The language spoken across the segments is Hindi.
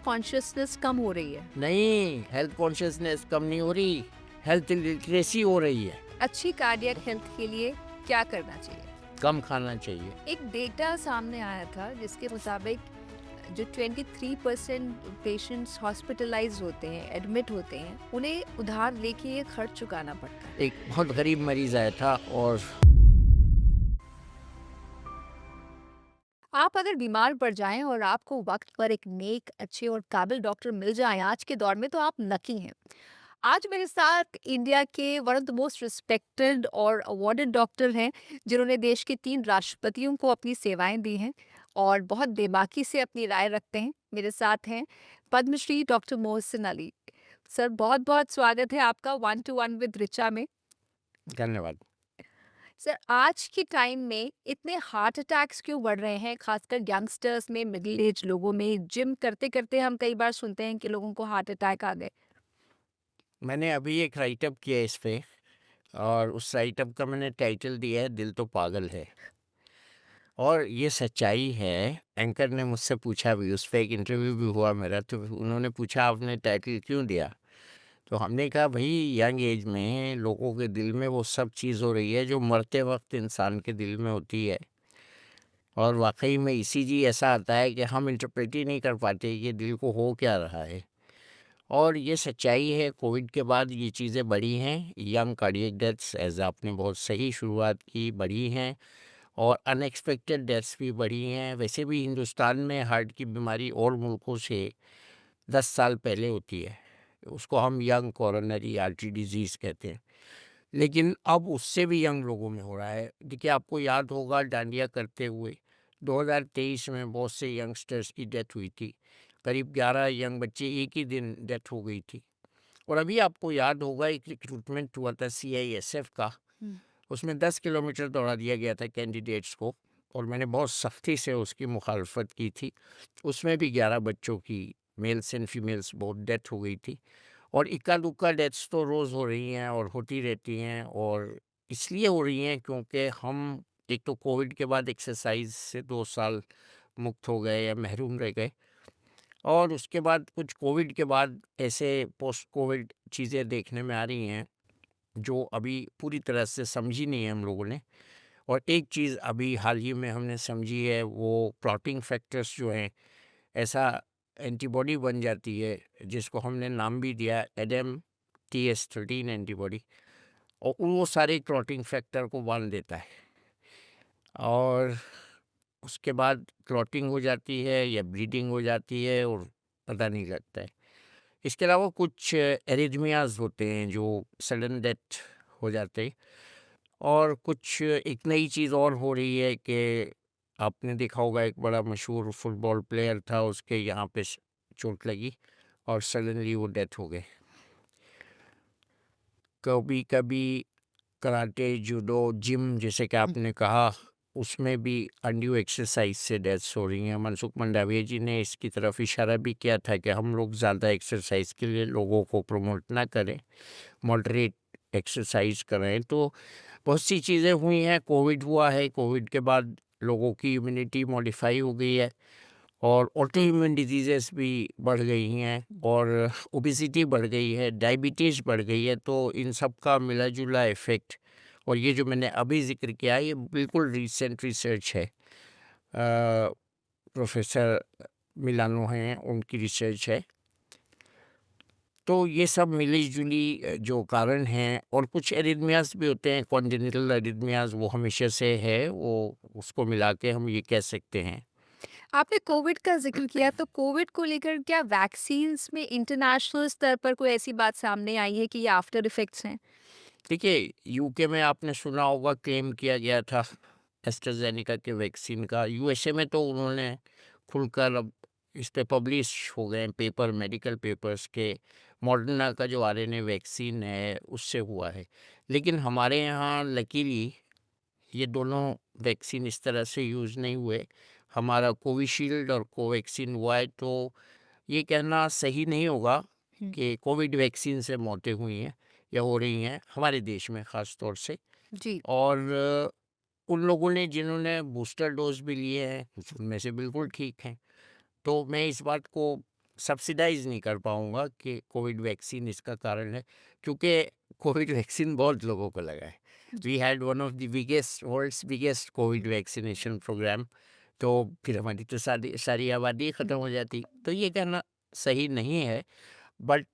कॉन्शियसनेस कम हो रही है? नहीं, हेल्थ कॉन्शियसनेस कम नहीं हो रही, हेल्थ लिटरेसी हो रही है। अच्छी कार्डियक हेल्थ के लिए क्या करना चाहिए? कम खाना चाहिए। एक डेटा सामने आया था जिसके मुताबिक जो 23% पेशेंट्स हॉस्पिटलाइज होते हैं, एडमिट होते हैं, उन्हें उधार लेके ये खर्च चुकाना पड़ता है। एक बहुत गरीब मरीज आया था और आप अगर बीमार पड़ जाएं और आपको वक्त पर एक नेक, अच्छे और काबिल डॉक्टर मिल जाएं आज के दौर में, तो आप लकी हैं। आज मेरे साथ इंडिया के one of the most respected और अवार्डेड डॉक्टर हैं, जिन्होंने देश के 3 राष्ट्रपतियों को अपनी सेवाएं दी हैं और बहुत बेबाकी से अपनी राय रखते हैं। मेरे साथ हैं पद्मश्री डॉक्टर मोहसिन अली। सर, बहुत बहुत स्वागत है आपका one to one with Richa में। धन्यवाद। सर, आज के टाइम में इतने हार्ट अटैक्स क्यों बढ़ रहे हैं, खासकर यंगस्टर्स में, मिडिल एज लोगों में? जिम करते करते हम कई बार सुनते हैं कि लोगों को हार्ट अटैक आ गए। मैंने अभी एक राइटअप किया इस पे और उस राइटअप का मैंने टाइटल दिया है दिल तो पागल है। और ये सच्चाई है। एंकर ने मुझसे पूछा भी, उस पर एक इंटरव्यू भी हुआ मेरा, तो उन्होंने पूछा आपने टाइटल क्यों दिया? तो हमने कहा भाई, यंग एज में लोगों के दिल में वो सब चीज़ हो रही है जो मरते वक्त इंसान के दिल में होती है। और वाकई में ईसीजी ऐसा आता है कि हम इंटरप्रेट ही नहीं कर पाते ये दिल को हो क्या रहा है। और ये सच्चाई है, कोविड के बाद ये चीज़ें बढ़ी हैं। यंग कार्डियक डेथ्स, एज आपने बहुत सही शुरुआत की, बढ़ी हैं। और अनएक्सपेक्टेड डेथ्स भी बढ़ी हैं। वैसे भी हिंदुस्तान में हार्ट की बीमारी और मुल्कों से 10 साल पहले होती है। उसको हम यंग कोरोनरी आर्टरी डिजीज़ कहते हैं। लेकिन अब उससे भी यंग लोगों में हो रहा है। देखिए, आपको याद होगा डांडिया करते हुए 2023 में बहुत से यंगस्टर्स की डेथ हुई थी। करीब 11 यंग बच्चे एक ही दिन डेथ हो गई थी। और अभी आपको याद होगा एक रिक्रूटमेंट हुआ था सीआईएसएफ का, उसमें 10 किलोमीटर दौड़ा दिया गया था कैंडिडेट्स को, और मैंने बहुत सख्ती से उसकी मुखालफत की थी। उसमें भी 11 बच्चों की, मेल्स एंड फीमेल्स बहुत, डेथ हो गई थी। और इक्का दुक्का डेथ्स तो रोज़ हो रही हैं और होती रहती हैं, और इसलिए हो रही हैं क्योंकि हम एक तो कोविड के बाद एक्सरसाइज से 2 साल मुक्त हो गए या महरूम रह गए, और उसके बाद कुछ कोविड के बाद ऐसे पोस्ट कोविड चीज़ें देखने में आ रही हैं जो अभी पूरी तरह से समझी नहीं है हम लोगों ने। और एक चीज़ अभी हाल ही में हमने समझी है, वो क्लॉटिंग फैक्टर्स जो हैं, ऐसा एंटीबॉडी बन जाती है जिसको हमने नाम भी दिया एडम TS13 एंटीबॉडी, और वो सारे क्लॉटिंग फैक्टर को बांध देता है। और उसके बाद क्लॉटिंग हो जाती है या ब्लीडिंग हो जाती है और पता नहीं लगता है। इसके अलावा कुछ एरिथमियाज होते हैं जो सडन डेथ हो जाते हैं। और कुछ एक नई चीज़ और हो रही है कि आपने देखा होगा, एक बड़ा मशहूर फुटबॉल प्लेयर था, उसके यहाँ पे चोट लगी और सडनली वो डेथ हो गए। कभी कभी कराटे, जूडो, जिम जैसे कि आपने कहा, उसमें भी अनड्यू एक्सरसाइज से डेथ्स हो रही हैं। मनसुख मंडाविया जी ने इसकी तरफ इशारा भी किया था कि हम लोग ज़्यादा एक्सरसाइज के लिए लोगों को प्रमोट ना करें, मॉडरेट एक्सरसाइज करें। तो बहुत सी चीज़ें हुई हैं। कोविड हुआ है, कोविड के बाद लोगों की इम्यूनिटी मॉडिफाई हो गई है और ऑटो इम्यून डिजीज़ेस भी बढ़ गई हैं और ओबेसिटी बढ़ गई है, डायबिटीज़ बढ़ गई है। तो इन सब का मिला जुला इफ़ेक्ट, और ये जो मैंने अभी ज़िक्र किया, ये बिल्कुल रिसेंट रिसर्च है। प्रोफेसर मिलानो हैं, उनकी रिसर्च है। तो ये सब मिली-जुली जो कारण हैं, और कुछ एरिथमियाज़ भी होते हैं, कॉन्जेनिटल एरिथमियाज़, वो हमेशा से है, वो उसको मिला के हम ये कह सकते हैं। आपने कोविड का ज़िक्र किया, तो कोविड को लेकर क्या वैक्सीन्स में इंटरनेशनल स्तर पर कोई ऐसी बात सामने आई है कि ये आफ्टर इफ़ेक्ट्स हैं? देखिए, यूके में आपने सुना होगा, क्लेम किया गया था एस्ट्राज़ेनेका के वैक्सीन का। यूएसए में तो उन्होंने खुलकर अब इस पे पब्लिश हो गए हैं पेपर, मेडिकल पेपर्स के मॉडर्ना का जो आरएनए वैक्सीन है उससे हुआ है। लेकिन हमारे यहाँ लकीली ये दोनों वैक्सीन इस तरह से यूज़ नहीं हुए। हमारा कोविशील्ड और कोवैक्सीन हुआ है। तो ये कहना सही नहीं होगा हुँ। कि कोविड वैक्सीन से मौतें हुई हैं या हो रही हैं हमारे देश में ख़ास तौर से। जी। और उन लोगों ने जिन्होंने बूस्टर डोज भी लिए हैं, उनमें से बिल्कुल ठीक हैं। तो मैं इस बात को सब्सिडाइज़ नहीं कर पाऊँगा कि कोविड वैक्सीन इसका कारण है, क्योंकि कोविड वैक्सीन बहुत लोगों को लगा है। जी। We had one of the biggest world's biggest Covid vaccination programme, तो फिर हमारी तो सारी सारी आबादी ख़त्म हो जाती। तो ये कहना सही नहीं है, बट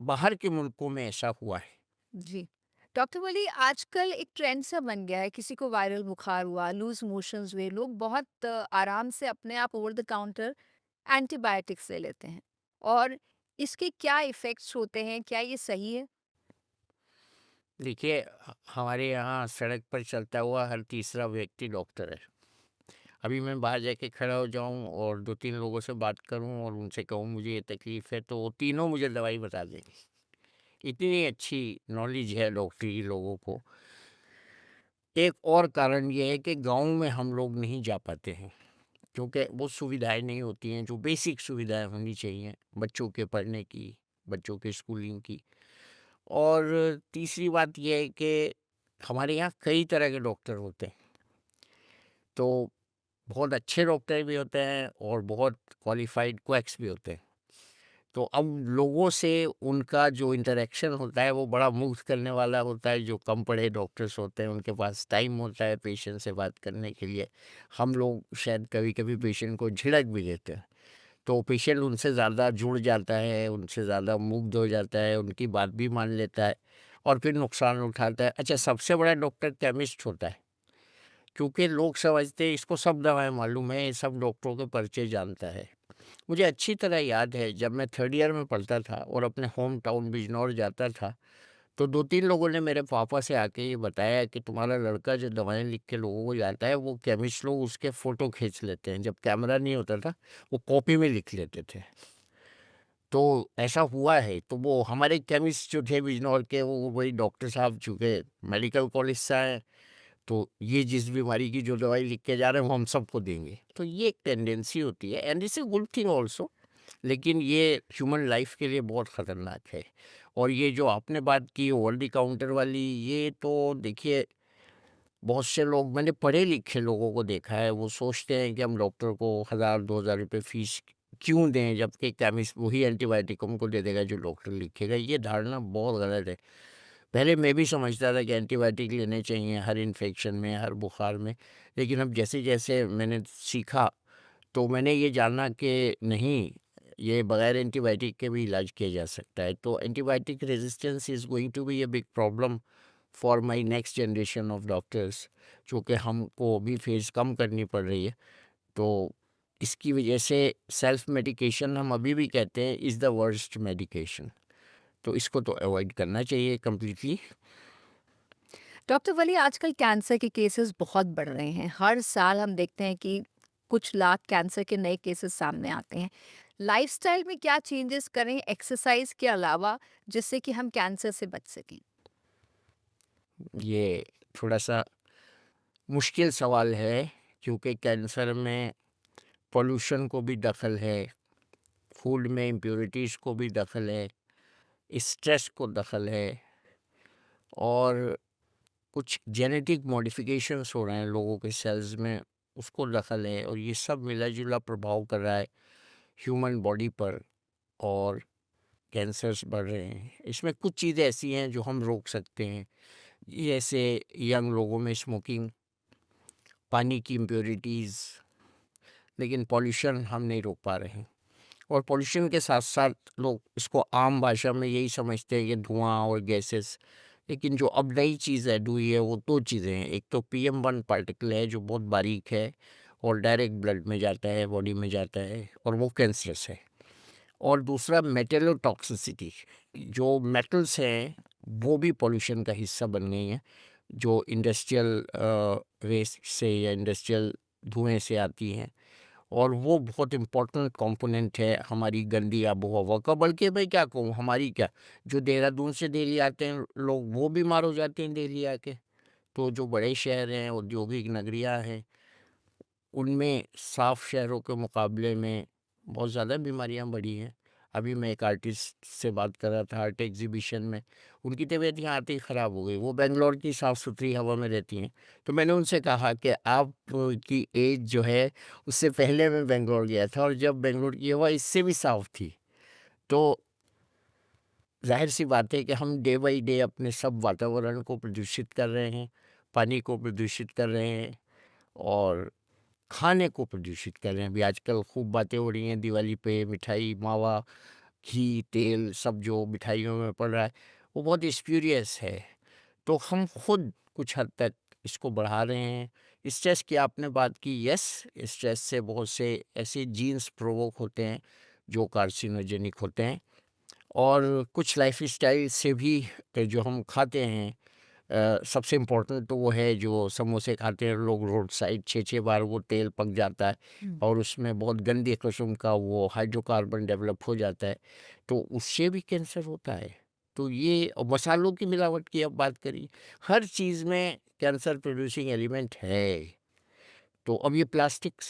बाहर के मुल्कों में ऐसा हुआ है। जी। डॉक्टर वली, आजकल एक ट्रेंड सा बन गया है, किसी को वायरल बुखार हुआ, लूज़ मोशंस हुए, लोग बहुत आराम से अपने आप ओवर द काउंटर एंटीबायोटिक्स ले लेते हैं। और इसके क्या इफ़ेक्ट्स होते हैं? क्या ये सही है? देखिए, हमारे यहाँ सड़क पर चलता हुआ हर तीसरा व्यक्ति डॉक्टर है। अभी मैं बाहर जाके खड़ा हो जाऊँ और 2-3 लोगों से बात करूँ और उनसे कहूँ मुझे ये तकलीफ़ है, तो वो तीनों मुझे दवाई बता देंगे। इतनी अच्छी नॉलेज है डॉक्टरी की लोगों को। एक और कारण ये है कि गाँव में हम लोग नहीं जा पाते हैं, क्योंकि वो सुविधाएँ नहीं होती हैं जो बेसिक सुविधाएँ होनी चाहिए बच्चों के पढ़ने की, बच्चों के स्कूलिंग की। और तीसरी बात ये है कि हमारे यहाँ कई तरह के डॉक्टर होते हैं, तो बहुत अच्छे डॉक्टर भी होते हैं और बहुत क्वालिफ़ाइड क्वैक्स भी होते हैं। तो अब लोगों से उनका जो इंटरेक्शन होता है वो बड़ा मुग्ध करने वाला होता है। जो कम पढ़े डॉक्टर्स होते हैं उनके पास टाइम होता है पेशेंट से बात करने के लिए। हम लोग शायद कभी-कभी पेशेंट को झिड़क भी देते हैं। तो पेशेंट उनसे ज़्यादा जुड़ जाता है, उनसे ज़्यादा मुग्ध हो जाता है, उनकी बात भी मान लेता है और फिर नुकसान उठाता है। अच्छा, सबसे बड़ा डॉक्टर केमिस्ट होता है, क्योंकि लोग समझते हैं इसको सब दवाएँ मालूम है, ये सब डॉक्टरों के पर्चे जानता है। मुझे अच्छी तरह याद है जब मैं 3rd ईयर में पढ़ता था और अपने होम टाउन बिजनौर जाता था, तो 2-3 लोगों ने मेरे पापा से आके ये बताया कि तुम्हारा लड़का जो दवाएँ लिख के लोगों को जाता है, वो केमिस्ट लोग उसके फ़ोटो खींच लेते हैं। जब कैमरा नहीं होता था, वो कॉपी में लिख लेते थे। तो ऐसा हुआ है, तो वो हमारे केमिस्ट जो थे बिजनौर के, वो वही डॉक्टर साहब चूँकि मेडिकल कॉलेज से आए हैं, तो ये जिस बीमारी की जो दवाई लिख के जा रहे हैं, वो हम सबको देंगे। तो ये एक टेंडेंसी होती है and this is a good thing also. लेकिन ये ह्यूमन लाइफ के लिए बहुत ख़तरनाक है। और ये जो आपने बात की ओवर द काउंटर वाली, ये तो देखिए, बहुत से लोग, मैंने पढ़े लिखे लोगों को देखा है, वो सोचते हैं कि हम डॉक्टर को 1000-2000 रुपए फीस क्यों दें, जबकि केमिस्ट वही एंटीबायोटिक हमको दे देगा जो डॉक्टर लिखेगा। ये धारणा बहुत गलत है। पहले मैं भी समझता था कि एंटीबायोटिक लेने चाहिए हर इन्फेक्शन में, हर बुखार में, लेकिन अब जैसे जैसे मैंने सीखा, तो मैंने ये जाना कि नहीं, ये बगैर एंटीबायोटिक के भी इलाज किया जा सकता है। तो antibiotic resistance is going to be a big problem for my next generation of doctors, जो कि हमको अभी फेस कम करनी पड़ रही है। तो इसकी वजह से सेल्फ मेडिकेशन, हम अभी भी कहते हैं, इज़ द वर्स्ट मेडिकेशन। तो इसको तो अवॉइड करना चाहिए कंप्लीटली। डॉक्टर वली, आजकल कैंसर के केसेस बहुत बढ़ रहे हैं। हर साल हम देखते हैं कि कुछ लाख कैंसर के नए केसेस सामने आते हैं। लाइफ़स्टाइल में क्या चेंजेस करें एक्सरसाइज़ के अलावा, जिससे कि हम कैंसर से बच सकें? ये थोड़ा-सा मुश्किल सवाल है, क्योंकि कैंसर में पॉल्यूशन को भी दखल है, फूड में इम्प्योरिटीज़ को भी दखल है, स्ट्रेस को दखल है और कुछ जेनेटिक मॉडिफिकेशंस हो रहे हैं लोगों के सेल्स में, उसको दखल है। और ये सब मिला-जुला प्रभाव कर रहा है ह्यूमन बॉडी पर, और कैंसर्स बढ़ रहे हैं। इसमें कुछ चीज़ें ऐसी हैं जो हम रोक सकते हैं, जैसे यंग लोगों में स्मोकिंग, पानी की इम्प्योरिटीज़, लेकिन पॉल्यूशन हम नहीं रोक पा रहे हैं। और पॉल्यूशन के साथ-साथ लोग इसको आम भाषा में यही समझते हैं कि धुआँ और गैसेस, लेकिन जो अब नई चीज़ ऐड हुई है वो 2 चीज़ें हैं। एक तो PM1 पार्टिकल है जो बहुत बारीक है और डायरेक्ट ब्लड में जाता है, बॉडी में जाता है, और वो कैंसरस है। और दूसरा मेटलोटॉक्सिसिटी, जो मेटल्स हैं वो भी पॉल्यूशन का हिस्सा बन गई हैं, जो इंडस्ट्रियल वेस्ट से या इंडस्ट्रियल धुएँ से आती हैं। और वो बहुत इम्पोर्टेंट कंपोनेंट है हमारी गंदी आबो-हवा का। बल्कि मैं क्या कहूँ, हमारी क्या, जो देहरादून से दिल्ली आते हैं लोग, वो बीमार हो जाते हैं दिल्ली आके। तो जो बड़े शहर हैं, औद्योगिक नगरियाँ हैं, उनमें साफ़ शहरों के मुकाबले में बहुत ज़्यादा बीमारियाँ बढ़ी हैं। अभी मैं एक आर्टिस्ट से बात कर रहा था आर्ट एग्ज़िबिशन में, उनकी तबीयत यहाँ आते ही ख़राब हो गई। वो बैंगलोर की साफ़-सुथरी हवा में रहती हैं। तो मैंने उनसे कहा कि आप की एज जो है, उससे पहले मैं बैंगलोर गया था और जब बैंगलोर की हवा इससे भी साफ़ थी। तो ज़ाहिर सी बात है कि हम डे बाई डे अपने सब वातावरण को प्रदूषित कर रहे हैं, पानी को प्रदूषित कर रहे हैं और खाने को प्रदूषित कर रहे हैं। अभी आजकल खूब बातें हो रही हैं दिवाली पे, मिठाई, मावा, घी, तेल सब जो मिठाइयों में पड़ रहा है वो बहुत स्प्यूरियस है। तो हम खुद कुछ हद तक इसको बढ़ा रहे हैं। स्ट्रेस की आपने बात की, यस, स्ट्रेस से बहुत से ऐसे जीन्स प्रोवोक होते हैं जो कार्सिनोजेनिक होते हैं और कुछ लाइफस्टाइल से भी जो हम खाते हैं, सबसे इम्पोर्टेंट तो वो है जो समोसे खाते हैं लोग रोड साइड, 6-6 बार वो तेल पक जाता है हुँ। और उसमें बहुत गंदे किस्म का वो हाइड्रोकार्बन डेवलप हो जाता है, तो उससे भी कैंसर होता है। तो ये और मसालों की मिलावट की अब बात करी, हर चीज़ में कैंसर प्रोड्यूसिंग एलिमेंट है। तो अब ये plastics,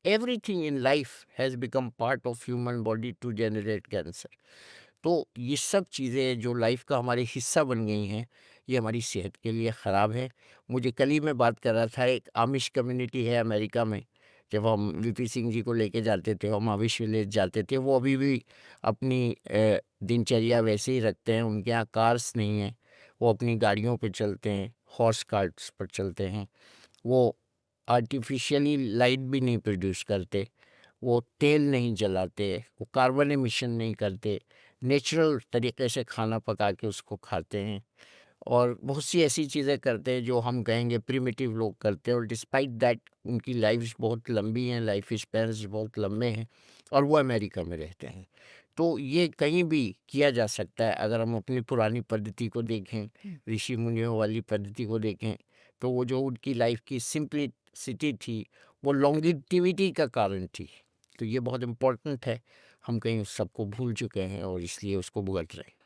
everything in life has become part of human body to generate cancer. तो ये सब चीज़ें जो लाइफ का हमारे हिस्सा बन गई हैं, ये हमारी सेहत के लिए ख़राब है। मुझे कल ही मैं बात कर रहा था, एक आमिश कम्युनिटी है अमेरिका में, जब हम वीपी सिंह जी को लेके जाते थे, हम आमिश विलेज जाते थे, वो अभी भी अपनी दिनचर्या वैसे ही रखते हैं। उनके यहाँ कार्स नहीं हैं, वो अपनी गाड़ियों पे चलते हैं, हॉर्स कार्ट्स पर चलते हैं। वो आर्टिफिशियली लाइट भी नहीं प्रोड्यूस करते, वो तेल नहीं जलाते, वो कार्बन एमिशन नहीं करते, नेचुरल तरीके से खाना पका के उसको खाते हैं और बहुत सी ऐसी चीज़ें करते हैं जो हम कहेंगे प्रिमिटिव लोग करते हैं और डिस्पाइट दैट उनकी लाइफ बहुत लंबी हैं, लाइफ स्पैन्स बहुत लंबे हैं और वो अमेरिका में रहते हैं। तो ये कहीं भी किया जा सकता है। अगर हम अपनी पुरानी पद्धति को देखें, हुँ। ऋषि मुनियों वाली पद्धति को देखें, तो वो जो उनकी लाइफ की सिंप्लिसिटी थी, वो लॉन्गेविटी का कारण थी। तो ये बहुत इम्पोर्टेंट है, हम कहीं उस सबको भूल चुके हैं और इसलिए उसको भुगत रहे हैं।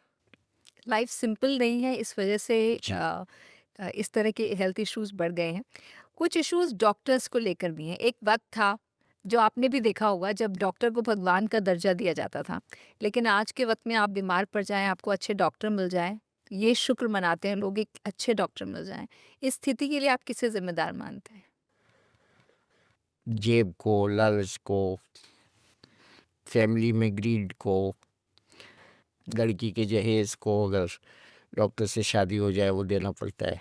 लाइफ सिंपल नहीं है, इस वजह से जी। इस तरह के हेल्थ इश्यूज़ बढ़ गए हैं। कुछ इश्यूज़ डॉक्टर्स को लेकर भी हैं। एक वक़्त था, जो आपने भी देखा होगा, जब डॉक्टर को भगवान का दर्जा दिया जाता था। लेकिन आज के वक़्त में आप बीमार पड़ जाएँ, आपको अच्छे डॉक्टर मिल जाएँ, ये शुक्र मनाते हैं लोग, एक अच्छे डॉक्टर मिल जाएँ। इस स्थिति के लिए आप किसे ज़िम्मेदार मानते हैं? जेब को, लालच को, फैमिली में ग्रीड को, लड़की के जहेज़ को अगर डॉक्टर से शादी हो जाए वो देना पड़ता है।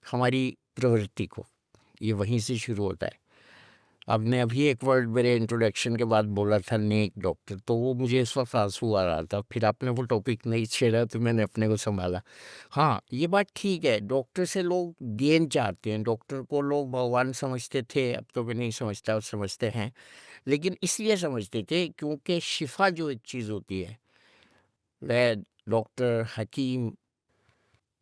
हमारी प्रवृत्ति को, ये वहीं से शुरू होता है। आपने अभी एक वर्ड मेरे इंट्रोडक्शन के बाद बोला था नेक डॉक्टर, तो वो मुझे इस वक़्त आँसू आ रहा था। फिर आपने वो टॉपिक नहीं छेड़ा तो मैंने अपने को सँभाला। हाँ, ये बात ठीक है, डॉक्टर से लोग गेन चाहते हैं, डॉक्टर को लोग भगवान समझते थे, अब तो मैं नहीं समझता और समझते हैं। लेकिन इसलिए समझते थे क्योंकि शिफ़ा जो एक चीज़ होती है, वैद, डॉक्टर, हकीम,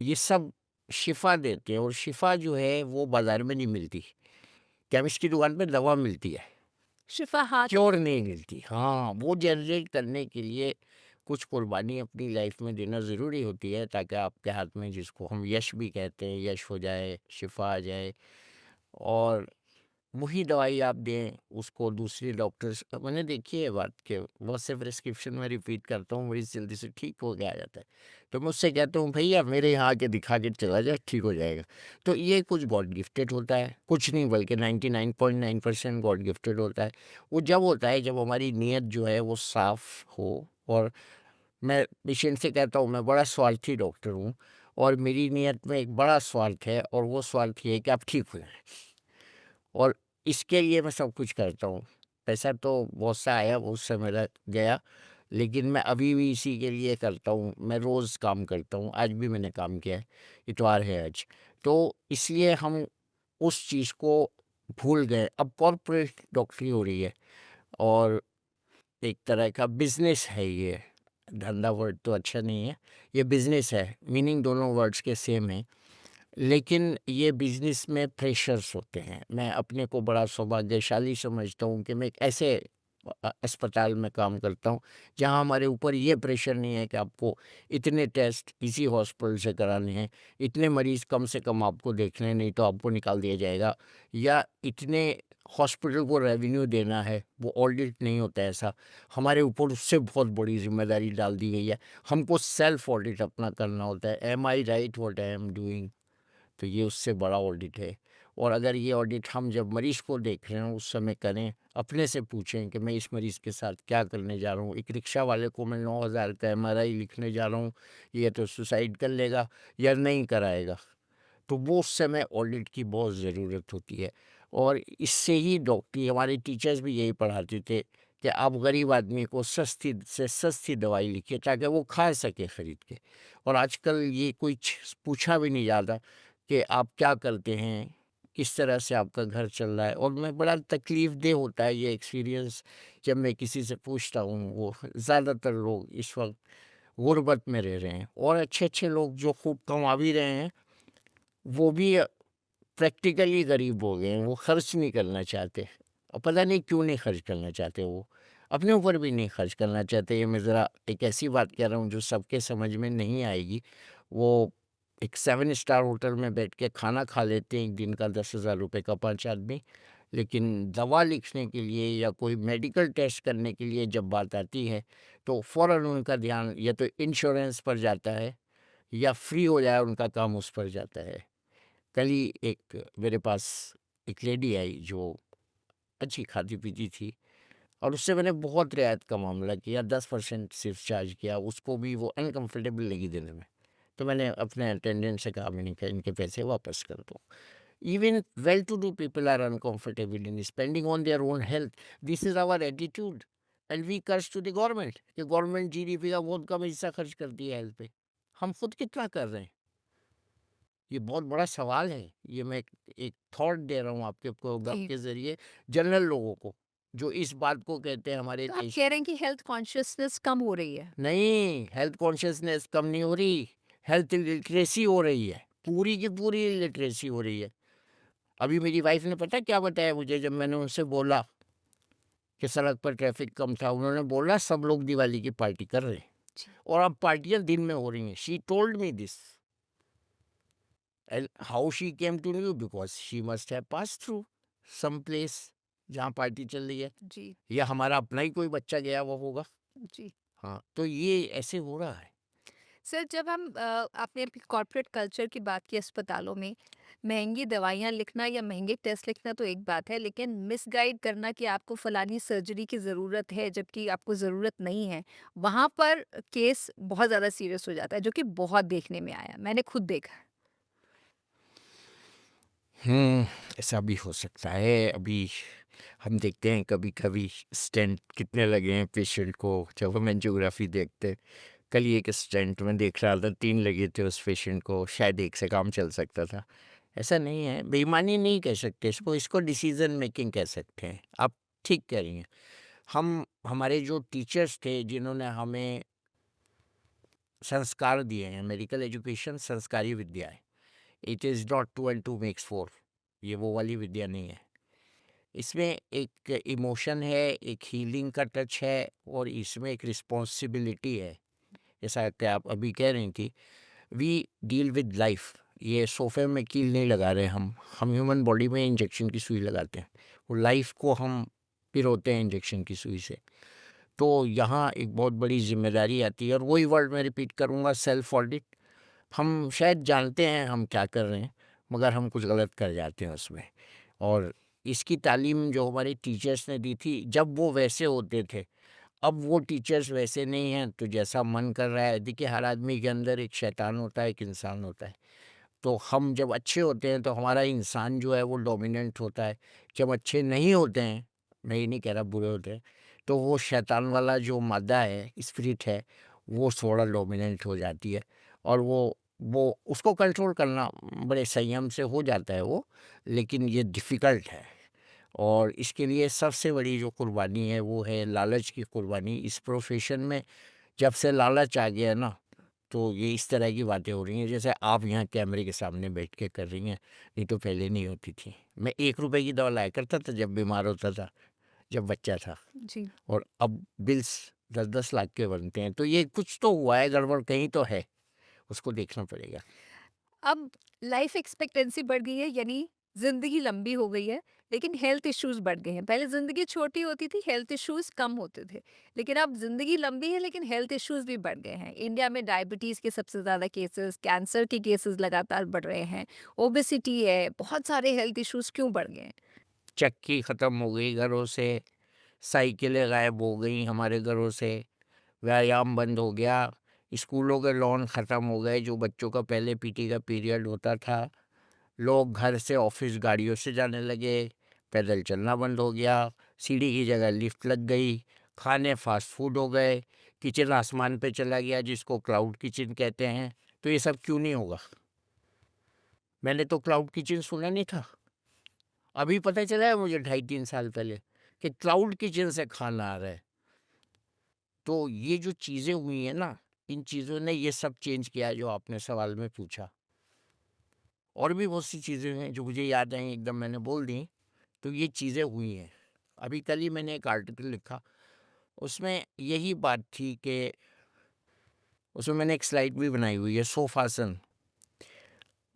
ये सब शिफ़ा देते हैं और शिफ़ा जो है वो बाज़ार में नहीं मिलती। केमिस्ट की दुकान पे दवा मिलती है, शिफ़ा हाथ क्योर नहीं मिलती। हाँ, वो जनरेट करने के लिए कुछ कुर्बानी अपनी लाइफ में देना ज़रूरी होती है ताकि आपके हाथ में, जिसको हम यश भी कहते हैं, यश हो जाए, शिफ़ा आ जाए और वही दवाई आप दें उसको दूसरे डॉक्टर्स। मैंने देखी है बात कि बहुत से प्रिस्क्रिप्शन में रिपीट करता हूँ, बड़ी जल्दी से ठीक हो के आ जाता है। तो मैं उससे कहता हूँ भैया मेरे यहाँ आके दिखा के चला जाए, ठीक हो जाएगा। तो ये कुछ गॉड गिफ्टेड होता है, कुछ नहीं बल्कि 99.9% गॉड गिफ्टेड होता है। वो जब होता है जब हमारी नीयत जो है वो साफ़ हो। और मैं पेशेंट से कहता हूँ मैं बड़ा स्वार्थी डॉक्टर हूँ और मेरी नीयत में एक बड़ा स्वार्थ है और वो स्वार्थ ये है कि आप ठीक हो जाएँ। और इसके लिए मैं सब कुछ करता हूँ। पैसा तो बहुत सा आया, बहुत सा मेरा गया, लेकिन मैं अभी भी इसी के लिए करता हूँ। मैं रोज़ काम करता हूँ, आज भी मैंने काम किया है, इतवार है आज। तो इसलिए हम उस चीज़ को भूल गए। अब कॉर्पोरेट डॉक्टरी हो रही है और एक तरह का बिज़नेस है ये। धंधा वर्ड तो अच्छा नहीं है, ये बिज़नेस है, मीनिंग दोनों वर्ड्स के सेम हैं। लेकिन ये बिज़नेस में प्रेशर्स होते हैं। मैं अपने को बड़ा सौभाग्यशाली समझता हूँ कि मैं एक ऐसे अस्पताल में काम करता हूँ, जहाँ हमारे ऊपर ये प्रेशर नहीं है कि आपको इतने टेस्ट इसी हॉस्पिटल से कराने हैं, इतने मरीज़ कम से कम आपको देखने हैं, नहीं तो आपको निकाल दिया जाएगा, या इतने हॉस्पिटल को रेवेन्यू देना है, वो ऑडिट नहीं होता है ऐसा। हमारे ऊपर उससे बहुत बड़ी ज़िम्मेदारी डाल दी गई है। हमको सेल्फ ऑडिट अपना करना होता है, am I right what I am doing? तो ये उससे बड़ा ऑडिट है। और अगर ये ऑडिट हम जब मरीज़ को देख रहे हैं उस समय करें, अपने से पूछें कि मैं इस मरीज़ के साथ क्या करने जा रहा हूँ। एक रिक्शा वाले को मैं 9,000 का एमआरआई लिखने जा रहा हूँ, ये तो सुसाइड कर लेगा या नहीं कराएगा। तो वो उस समय ऑडिट की बहुत ज़रूरत होती है। और इससे ही डॉक्टर, हमारे टीचर्स भी यही पढ़ाते थे कि आप गरीब आदमी को सस्ती से सस्ती दवाई लिखिए ताकि वो खा सके खरीद के। और आजकल ये कुछ पूछा भी नहीं जाता कि आप क्या करते हैं, किस तरह से आपका घर चल रहा है। और मैं बड़ा तकलीफ़देह होता है ये एक्सपीरियंस जब मैं किसी से पूछता हूँ। वो ज़्यादातर लोग इस वक्त गुर्बत में रह रहे हैं, और अच्छे अच्छे लोग जो खूब कमा भी रहे हैं वो भी प्रैक्टिकली गरीब हो गए हैं। वो खर्च नहीं करना चाहते, और पता नहीं क्यों नहीं खर्च करना चाहते। वो अपने ऊपर भी नहीं खर्च करना चाहते। ये मैं ज़रा एक ऐसी बात कह रहा हूँ जो सबके समझ में नहीं आएगी। वो एक 7 स्टार होटल में बैठ के खाना खा लेते हैं एक दिन का 10,000 रुपये का 5 आदमी, लेकिन दवा लिखने के लिए या कोई मेडिकल टेस्ट करने के लिए जब बात आती है तो फ़ौरन उनका ध्यान या तो इंश्योरेंस पर जाता है या फ्री हो जाए उनका काम उस पर जाता है। कल ही एक मेरे पास एक लेडी आई जो अच्छी खाती-पीती थी, और उससे मैंने बहुत रियायत का मामला किया, 10% सिर्फ चार्ज किया, उसको भी वो अनकम्फ़र्टेबल लगी देने में। तो मैंने अपने अटेंडेंट से कहा, मैंने कहा इनके पैसे वापस कर दो। Even well-to-do people are uncomfortable in spending on their own health. This is our attitude, and we curse to the government कि गवर्नमेंट जीडीपी का बहुत कम हिस्सा खर्च करती है हेल्थ पे। हम खुद कितना कर रहे हैं? ये बहुत बड़ा सवाल है। ये मैं एक थॉट दे रहा हूँ आपके प्रोग्राम जी। के ज़रिए जनरल लोगों को, जो इस बात को कहते हैं हमारे तो आप देश। कह रहे हैं कि हेल्थ कॉन्शियसनेस कम हो रही है। नहीं, हेल्थ कॉन्शियसनेस कम नहीं हो रही, हेल्थ लिटरेसी हो रही है, पूरी की पूरी लिटरेसी हो रही है। अभी मेरी वाइफ़ ने पता है क्या बताया मुझे, जब मैंने उनसे बोला कि सड़क पर ट्रैफ़िक कम था, उन्होंने बोला सब लोग दिवाली की पार्टी कर रहे हैं, जी। और अब पार्टियाँ दिन में हो रही हैं। She told me this. And how she came to know? Because she must have passed through some place जहाँ पार्टी चल रही है, जी। या हमारा अपना ही कोई बच्चा गया हुआ होगा। जी। हाँ, तो ये ऐसे हो रहा है। सर, जब हम आपने अभी कॉर्पोरेट कल्चर की बात की अस्पतालों में, महंगी दवाइयाँ लिखना या महंगे टेस्ट लिखना तो एक बात है, लेकिन मिसगाइड करना कि आपको फलानी सर्जरी की ज़रूरत है जबकि आपको ज़रूरत नहीं है, वहाँ पर केस बहुत ज़्यादा सीरियस हो जाता है, जो कि बहुत देखने में आया, मैंने खुद देखा है। हुँ, ऐसा भी हो सकता है। अभी हम देखते हैं कभी-कभी स्टेंट कितने लगे हैं पेशेंट को, जब हम एंजियोग्राफी देखते हैं। कल ही एक स्टेंट मैं देख रहा था, 3 लगे थे उस पेशेंट को, शायद 1 से काम चल सकता था। ऐसा नहीं है, बेईमानी नहीं कह सकते इसको, इसको डिसीज़न मेकिंग कह सकते हैं। आप ठीक कह रही हैं। हमारे जो टीचर्स थे जिन्होंने हमें संस्कार दिए हैं, मेडिकल एजुकेशन संस्कारी विद्या है। It is not 2 and 2 makes 4, ये वो वाली विद्या नहीं है। इसमें एक इमोशन है, एक हीलिंग का टच है, और इसमें एक रिस्पॉन्सिबिलिटी है। जैसा कि आप अभी कह रही थी, वी डील विद लाइफ। ये सोफे में कील नहीं लगा रहे हम ह्यूमन बॉडी में इंजेक्शन की सुई लगाते हैं, वो लाइफ को हम पिरोते हैं इंजेक्शन की सुई से। तो यहाँ एक बहुत बड़ी जिम्मेदारी आती है, और वही वर्ड मैं रिपीट करूँगा, सेल्फ ऑडिट। हम शायद जानते हैं हम क्या कर रहे हैं, मगर हम कुछ गलत कर जाते हैं उसमें। और इसकी तालीम जो हमारे टीचर्स ने दी थी जब वो वैसे होते थे, अब वो टीचर्स वैसे नहीं हैं, तो जैसा मन कर रहा है। देखिए, हर आदमी के अंदर एक शैतान होता है, एक इंसान होता है। तो हम जब अच्छे होते हैं तो हमारा इंसान जो है वो डोमिनेंट होता है। जब अच्छे नहीं होते हैं, मैं ये नहीं कह रहा बुरे होते हैं, तो वो शैतान वाला जो मादा है, स्पिरिट है, वो थोड़ा डोमिनेंट हो जाती है। और वो उसको कंट्रोल करना बड़े संयम से हो जाता है वो, लेकिन ये डिफ़िकल्ट है। और इसके लिए सबसे बड़ी जो कुर्बानी है वो है लालच की कुर्बानी। इस प्रोफ़ेशन में जब से लालच आ गया है ना, तो ये इस तरह की बातें हो रही हैं जैसे आप यहाँ कैमरे के सामने बैठ के कर रही हैं, नहीं तो पहले नहीं होती थी। मैं 1 रुपए की दवा लाया करता था जब बीमार होता था, जब बच्चा था, जी। और अब बिल्स 10-10 लाख के बनते हैं। तो ये कुछ तो हुआ है, गड़बड़ कहीं तो है, उसको देखना पड़ेगा। अब लाइफ एक्सपेक्टेंसी बढ़ गई है, यानी ज़िंदगी लंबी हो गई है, लेकिन हेल्थ इश्यूज बढ़ गए हैं। पहले जिंदगी छोटी होती थी, हेल्थ इश्यूज कम होते थे, लेकिन अब जिंदगी लंबी है लेकिन हेल्थ इश्यूज भी बढ़ गए हैं। इंडिया में डायबिटीज के सबसे ज्यादा केसेस, कैंसर के केसेस लगातार बढ़ रहे हैं, ओबेसिटी है, बहुत सारे हेल्थ इश्यूज क्यों बढ़ गए हैं? चक्की ख़त्म हो गई घरों से, साइकिलें गायब हो गई हमारे घरों से, व्यायाम बंद हो गया, स्कूलों के लॉन ख़त्म हो गए जो बच्चों का पहले पीटी का पीरियड होता था। लोग घर से ऑफिस गाड़ियों से जाने लगे, पैदल चलना बंद हो गया, सीढ़ी की जगह लिफ्ट लग गई, खाने फास्ट फूड हो गए, किचन आसमान पे चला गया जिसको क्लाउड किचन कहते हैं। तो ये सब क्यों नहीं होगा? मैंने तो क्लाउड किचन सुना नहीं था, अभी पता चला है मुझे 2.5-3 साल पहले कि क्लाउड किचन से खाना आ रहा है। तो ये जो चीज़ें हुई हैं ना, इन चीज़ों ने ये सब चेंज किया है जो आपने सवाल में पूछा। और भी बहुत सी चीज़ें हैं जो मुझे याद आई, एकदम मैंने बोल दी। तो ये चीज़ें हुई हैं। अभी कल ही मैंने एक आर्टिकल लिखा, उसमें यही बात थी कि उसमें मैंने एक स्लाइड भी बनाई हुई है, सोफासन।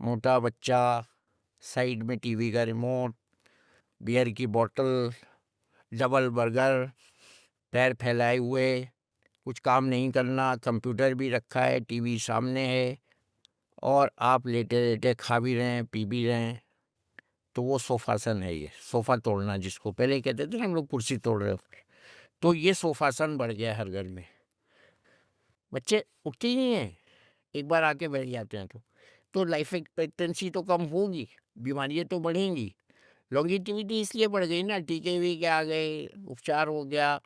मोटा बच्चा, साइड में टीवी का रिमोट, बियर की बोतल, डबल बर्गर, पैर फैलाए हुए, कुछ काम नहीं करना, कंप्यूटर भी रखा है, टीवी सामने है और आप लेटे-लेटे खा भी रहे हैं, पी भी रहे हैं। तो वो सोफासन है ये, सोफ़ा तोड़ना जिसको पहले कहते थे ना हम लोग कुर्सी तोड़ रहे हो। तो ये सोफासन बढ़ गया है हर घर में। बच्चे उठते ही नहीं हैं, एक बार आके बैठ जाते हैं तो लाइफ एक्सपेक्टेंसी तो कम होगी, बीमारियाँ तो बढ़ेंगी। लॉन्जेविटी इसलिए बढ़ गई ना, टीके-वीके आ गए, उपचार हो गया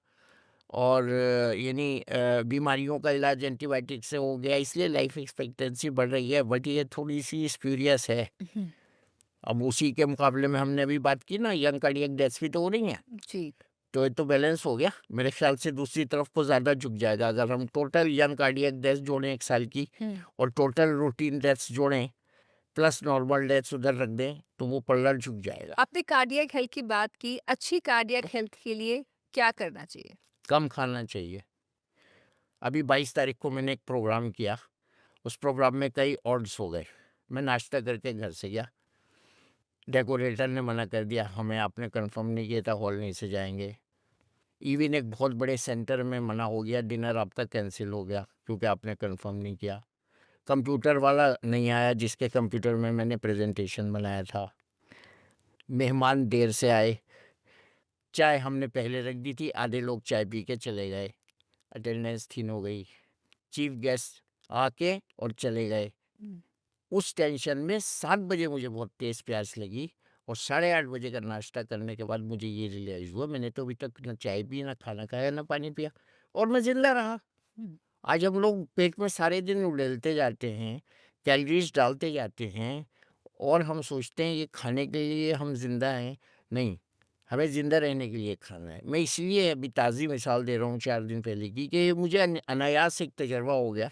और यानी बीमारियों का इलाज एंटीबायोटिक से हो गया, इसलिए लाइफ एक्सपेक्टेंसी बढ़ रही है, बट ये थोड़ी-सी स्प्यूरियस है। हम्म, अब उसी के मुकाबले में हमने अभी बात की ना, यंग कार्डियक डेथ्स भी तो हो रही हैं। जी। तो ये तो बैलेंस हो गया। मेरे ख्याल से दूसरी तरफ को ज़्यादा झुक जाएगा अगर हम टोटल यंग कार्डियक डेथ्स जोड़ें 1 साल की हम्म। और टोटल रूटीन डेथ्स जोड़ें प्लस नॉर्मल डेथ्स उधर रख दें, तो वो पल्ला झुक जाएगा। आपने कार्डियक हेल्थ की बात की, अच्छी कार्डियक हेल्थ के लिए क्या करना चाहिए? कम खाना चाहिए। अभी 22 तारीख को मैंने एक प्रोग्राम किया, उस प्रोग्राम में कई ऑड्स हो गए। मैं नाश्ता करके घर से गया, डेकोरेटर ने मना कर दिया, हमें आपने कंफर्म नहीं किया था, हॉल नहीं सजाएँगे। इवन एक बहुत बड़े सेंटर में मना हो गया, डिनर आपका कैंसिल हो गया क्योंकि आपने कंफर्म नहीं किया। कंप्यूटर वाला नहीं आया जिसके कंप्यूटर में मैंने प्रेजेंटेशन बनाया था। मेहमान देर से आए, चाय हमने पहले रख दी थी, आधे लोग चाय पी के चले गए, अटेंडेंस थीन हो गई। चीफ गेस्ट आके और चले गए। हम्म। उस टेंशन में 7 बजे मुझे बहुत तेज़ प्यास लगी और 8:30 बजे का नाश्ता करने के बाद मुझे ये रियलाइज़ हुआ मैंने तो अभी तक ना चाय पी, ना खाना खाया, ना पानी पिया और मैं ज़िंदा रहा। हम्म। आज हम लोग पेट में सारे दिन उड़ेलते जाते हैं, कैलोरीज़ डालते जाते हैं और हम सोचते हैं ये खाने के लिए हम ज़िंदा हैं। नहीं, हमें ज़िंदा रहने के लिए खाना है। मैं इसलिए अभी ताज़ी मिसाल दे रहा हूँ 4 दिन पहले की कि मुझे अनायास एक तजुर्बा हो गया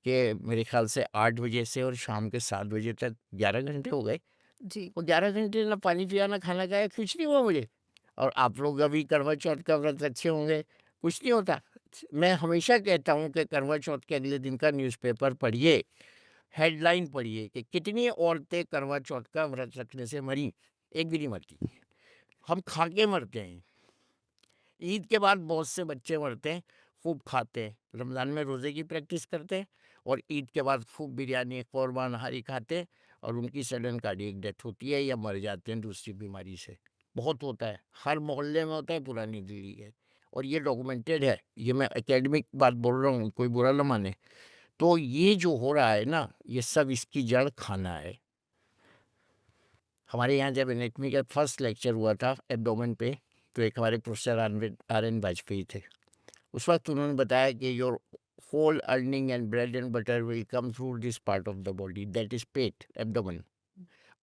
कि मेरे ख़्याल से 8 बजे से और शाम के 7 बजे तक 11 घंटे हो गए। जी। वो 11 घंटे ना पानी पिया, ना खाना खाया, कुछ नहीं हुआ मुझे। और आप लोग अभी करवा चौथ का व्रत रखे होंगे, कुछ नहीं होता। मैं हमेशा कहता हूँ कि करवा चौथ के अगले दिन का न्यूज़पेपर पढ़िए, हेडलाइन पढ़िए कि कितनी औरतें करवा चौथ का व्रत रखने से मरीं, एक भी नहीं मरती। हम खा के मरते हैं। ईद के बाद बहुत से बच्चे मरते हैं, खूब खाते हैं, रमज़ान में रोज़े की प्रैक्टिस करते हैं और ईद के बाद खूब बिरयानी, कौरमा, नहारी खाते हैं और उनकी सडन कार्डियक डेथ होती है या मर जाते हैं दूसरी बीमारी से। बहुत होता है, हर मोहल्ले में होता है, पुरानी दिल्ली है और ये डॉक्यूमेंटेड है। ये मैं एकेडमिक बात बोल रहा हूँ, कोई बुरा ना माने। तो ये जो हो रहा है ना, ये सब इसकी जड़ खाना है। हमारे यहाँ जब एनाटॉमी का फर्स्ट लेक्चर हुआ था एब्डोमेन पे, तो एक हमारे प्रोफेसर आर एन वाजपेयी थे। उस वक्त उन्होंने बताया कि your whole earning and bread and butter will come through this part of the body, that is pet, abdomen.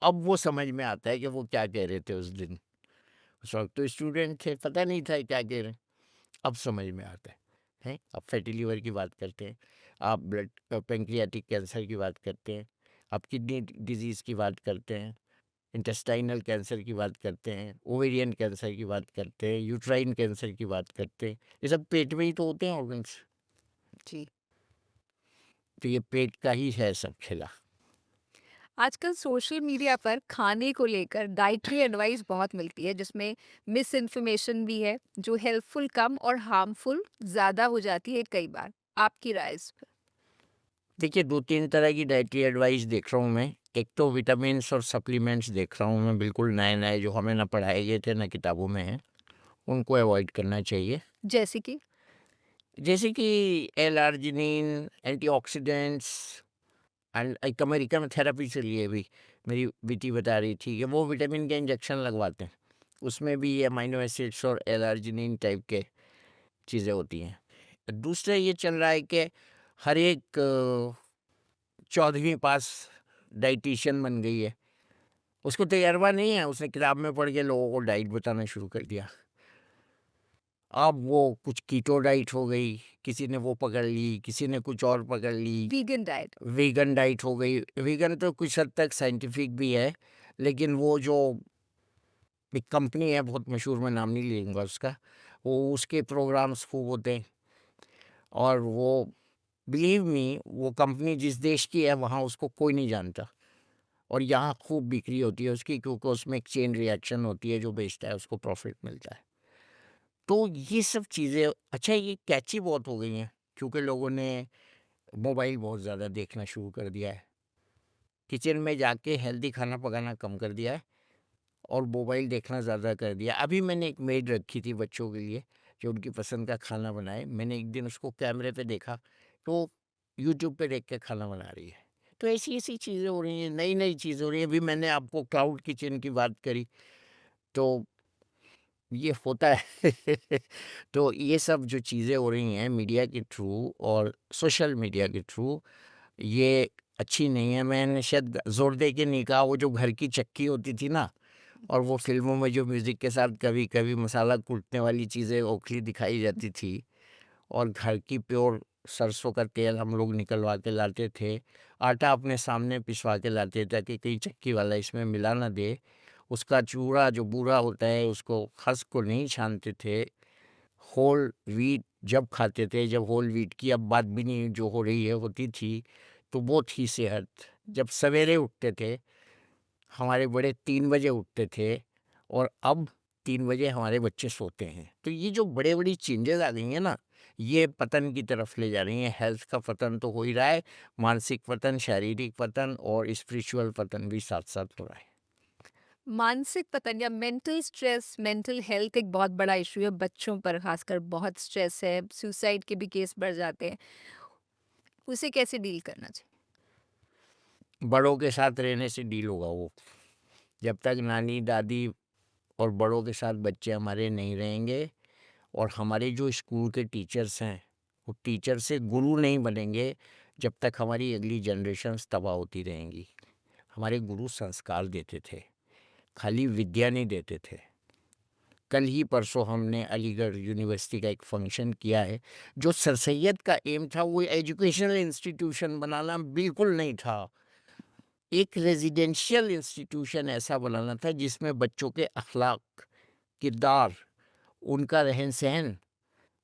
अब वो समझ में आता है कि वो क्या कह रहे थे उस दिन। उस वक्त तो स्टूडेंट थे, पता नहीं था क्या कह रहे हैं। अब समझ में आता है। हैं, आप फैटी लिवर की बात करते हैं, आप ब्लड पेंक्रियाटिक कैंसर की बात करते हैं, आप किडनी डिजीज़ की बात करते हैं, इंटेस्टाइनल कैंसर की बात करते हैं, ओवेरियन कैंसर की बात करते हैं, यूट्राइन कैंसर की बात करते हैं। ये सब पेट में ही तो होते हैं ऑर्गन्स। जी। तो ये पेट का ही है सब खेला। आजकल सोशल मीडिया पर खाने को लेकर डाइटरी एडवाइस बहुत मिलती है जिसमें मिस इन्फॉर्मेशन भी है जो हेल्पफुल कम और हार्मफुल ज़्यादा हो जाती है कई बार। आपकी राय इस पर? देखिए 2-3 तरह की डाइटरी एडवाइस देख रहा हूँ मैं। एक तो विटामिन्स और सप्लीमेंट्स देख रहा हूँ मैं, बिल्कुल नए-नए जो हमें ना पढ़ाए गए थे ना किताबों में हैं, उनको अवॉइड करना चाहिए। जैसे कि? जैसे कि एल-आर्जिनिन, एंटीऑक्सीडेंट्स एंड एक अमेरिका में थेरेपी चली है अभी, मेरी बेटी बता रही थी कि वो विटामिन के इंजेक्शन लगवाते हैं। उसमें भी ये अमाइनो एसिड्स और एल-आर्जिनिन टाइप के चीज़ें होती हैं। दूसरा ये चल रहा है कि हर एक 14वीं पास डाइटिशियन बन गई है। उसको तजर्बा नहीं है, उसने किताब में पढ़ के लोगों को डाइट बताना शुरू कर दिया। अब वो कुछ कीटो डाइट हो गई, किसी ने वो पकड़ ली, किसी ने कुछ और पकड़ ली। Vegan diet. वीगन डाइट हो गई। वीगन तो कुछ हद तक साइंटिफिक भी है, लेकिन वो जो एक कंपनी है बहुत मशहूर, मैं नाम नहीं लूँगा उसका, वो उसके प्रोग्राम्स खूब होते हैं और वो बिलीव मी वो कंपनी जिस देश की है वहाँ उसको कोई नहीं जानता और यहाँ खूब बिक्री होती है उसकी, क्योंकि उसमें एक चेन रिएक्शन होती है, जो बेचता है उसको प्रॉफिट मिलता है। तो ये सब चीज़ें अच्छा ये कैची बहुत हो गई हैं, क्योंकि लोगों ने मोबाइल बहुत ज़्यादा देखना शुरू कर दिया है। किचन में जाके हेल्दी खाना पकाना कम कर दिया है और मोबाइल देखना ज़्यादा कर दिया। अभी मैंने एक मेड रखी थी बच्चों के लिए, जो उनकी पसंद का खाना बनाए। मैंने एक दिन उसको कैमरे पे देखा, तो यूट्यूब पे देख के खाना बना रही है। तो ऐसी-ऐसी चीज़ें हो रही हैं, नई-नई चीज़ें हो रही हैं। अभी मैंने आपको क्लाउड किचन की बात करी, तो ये होता है। तो ये सब जो चीज़ें हो रही हैं मीडिया के थ्रू और सोशल मीडिया के थ्रू, ये अच्छी नहीं है। मैंने शायद ज़ोर दे के नहीं कहा, वो जो घर की चक्की होती थी ना, और वो फ़िल्मों में जो म्यूज़िक के साथ कभी-कभी मसाला कूटने वाली चीज़ें ओखली दिखाई जाती थी और घर की प्योर सरसों का तेल हम लोग निकलवा के लाते थे। आटा अपने सामने पिसवा के लाते ताकि कहीं चक्की वाला इसमें मिला ना दे। उसका चूरा जो बूरा होता है उसको खस को नहीं छानते थे। होल व्हीट जब खाते थे, जब होल व्हीट की अब बात भी नहीं जो हो रही है होती थी, तो वो थी सेहत। जब सवेरे उठते थे, हमारे बड़े 3 बजे उठते थे और अब 3 बजे हमारे बच्चे सोते हैं। तो ये जो बड़े-बड़ी चेंजेज़ आ गई हैं ना, ये पतन की तरफ ले जा रही हैं। हेल्थ का पतन तो हो ही रहा है, मानसिक पतन, शारीरिक पतन और स्पिरिचुअल पतन भी साथ-साथ हो रहा है। मानसिक पतन या मेंटल स्ट्रेस, मेंटल हेल्थ एक बहुत बड़ा इशू है बच्चों पर, खासकर बहुत स्ट्रेस है, सुसाइड के भी केस बढ़ जाते हैं। उसे कैसे डील करना चाहिए? बड़ों के साथ रहने से डील होगा वो। जब तक नानी, दादी और बड़ों के साथ बच्चे हमारे नहीं रहेंगे और हमारे जो स्कूल के टीचर्स हैं, वो टीचर से गुरु नहीं बनेंगे, जब तक हमारी अगली जनरेशन्स तबाह होती रहेंगी। हमारे गुरु संस्कार देते थे, खाली विद्या नहीं देते थे। कल ही परसों हमने अलीगढ़ यूनिवर्सिटी का एक फंक्शन किया है, जो सर सैयद का एम था वो एजुकेशनल इंस्टीट्यूशन बनाना बिल्कुल नहीं था। एक रेज़िडेंशियल इंस्टीट्यूशन ऐसा बनाना था जिसमें बच्चों के अखलाक, किरदार, उनका रहन-सहन,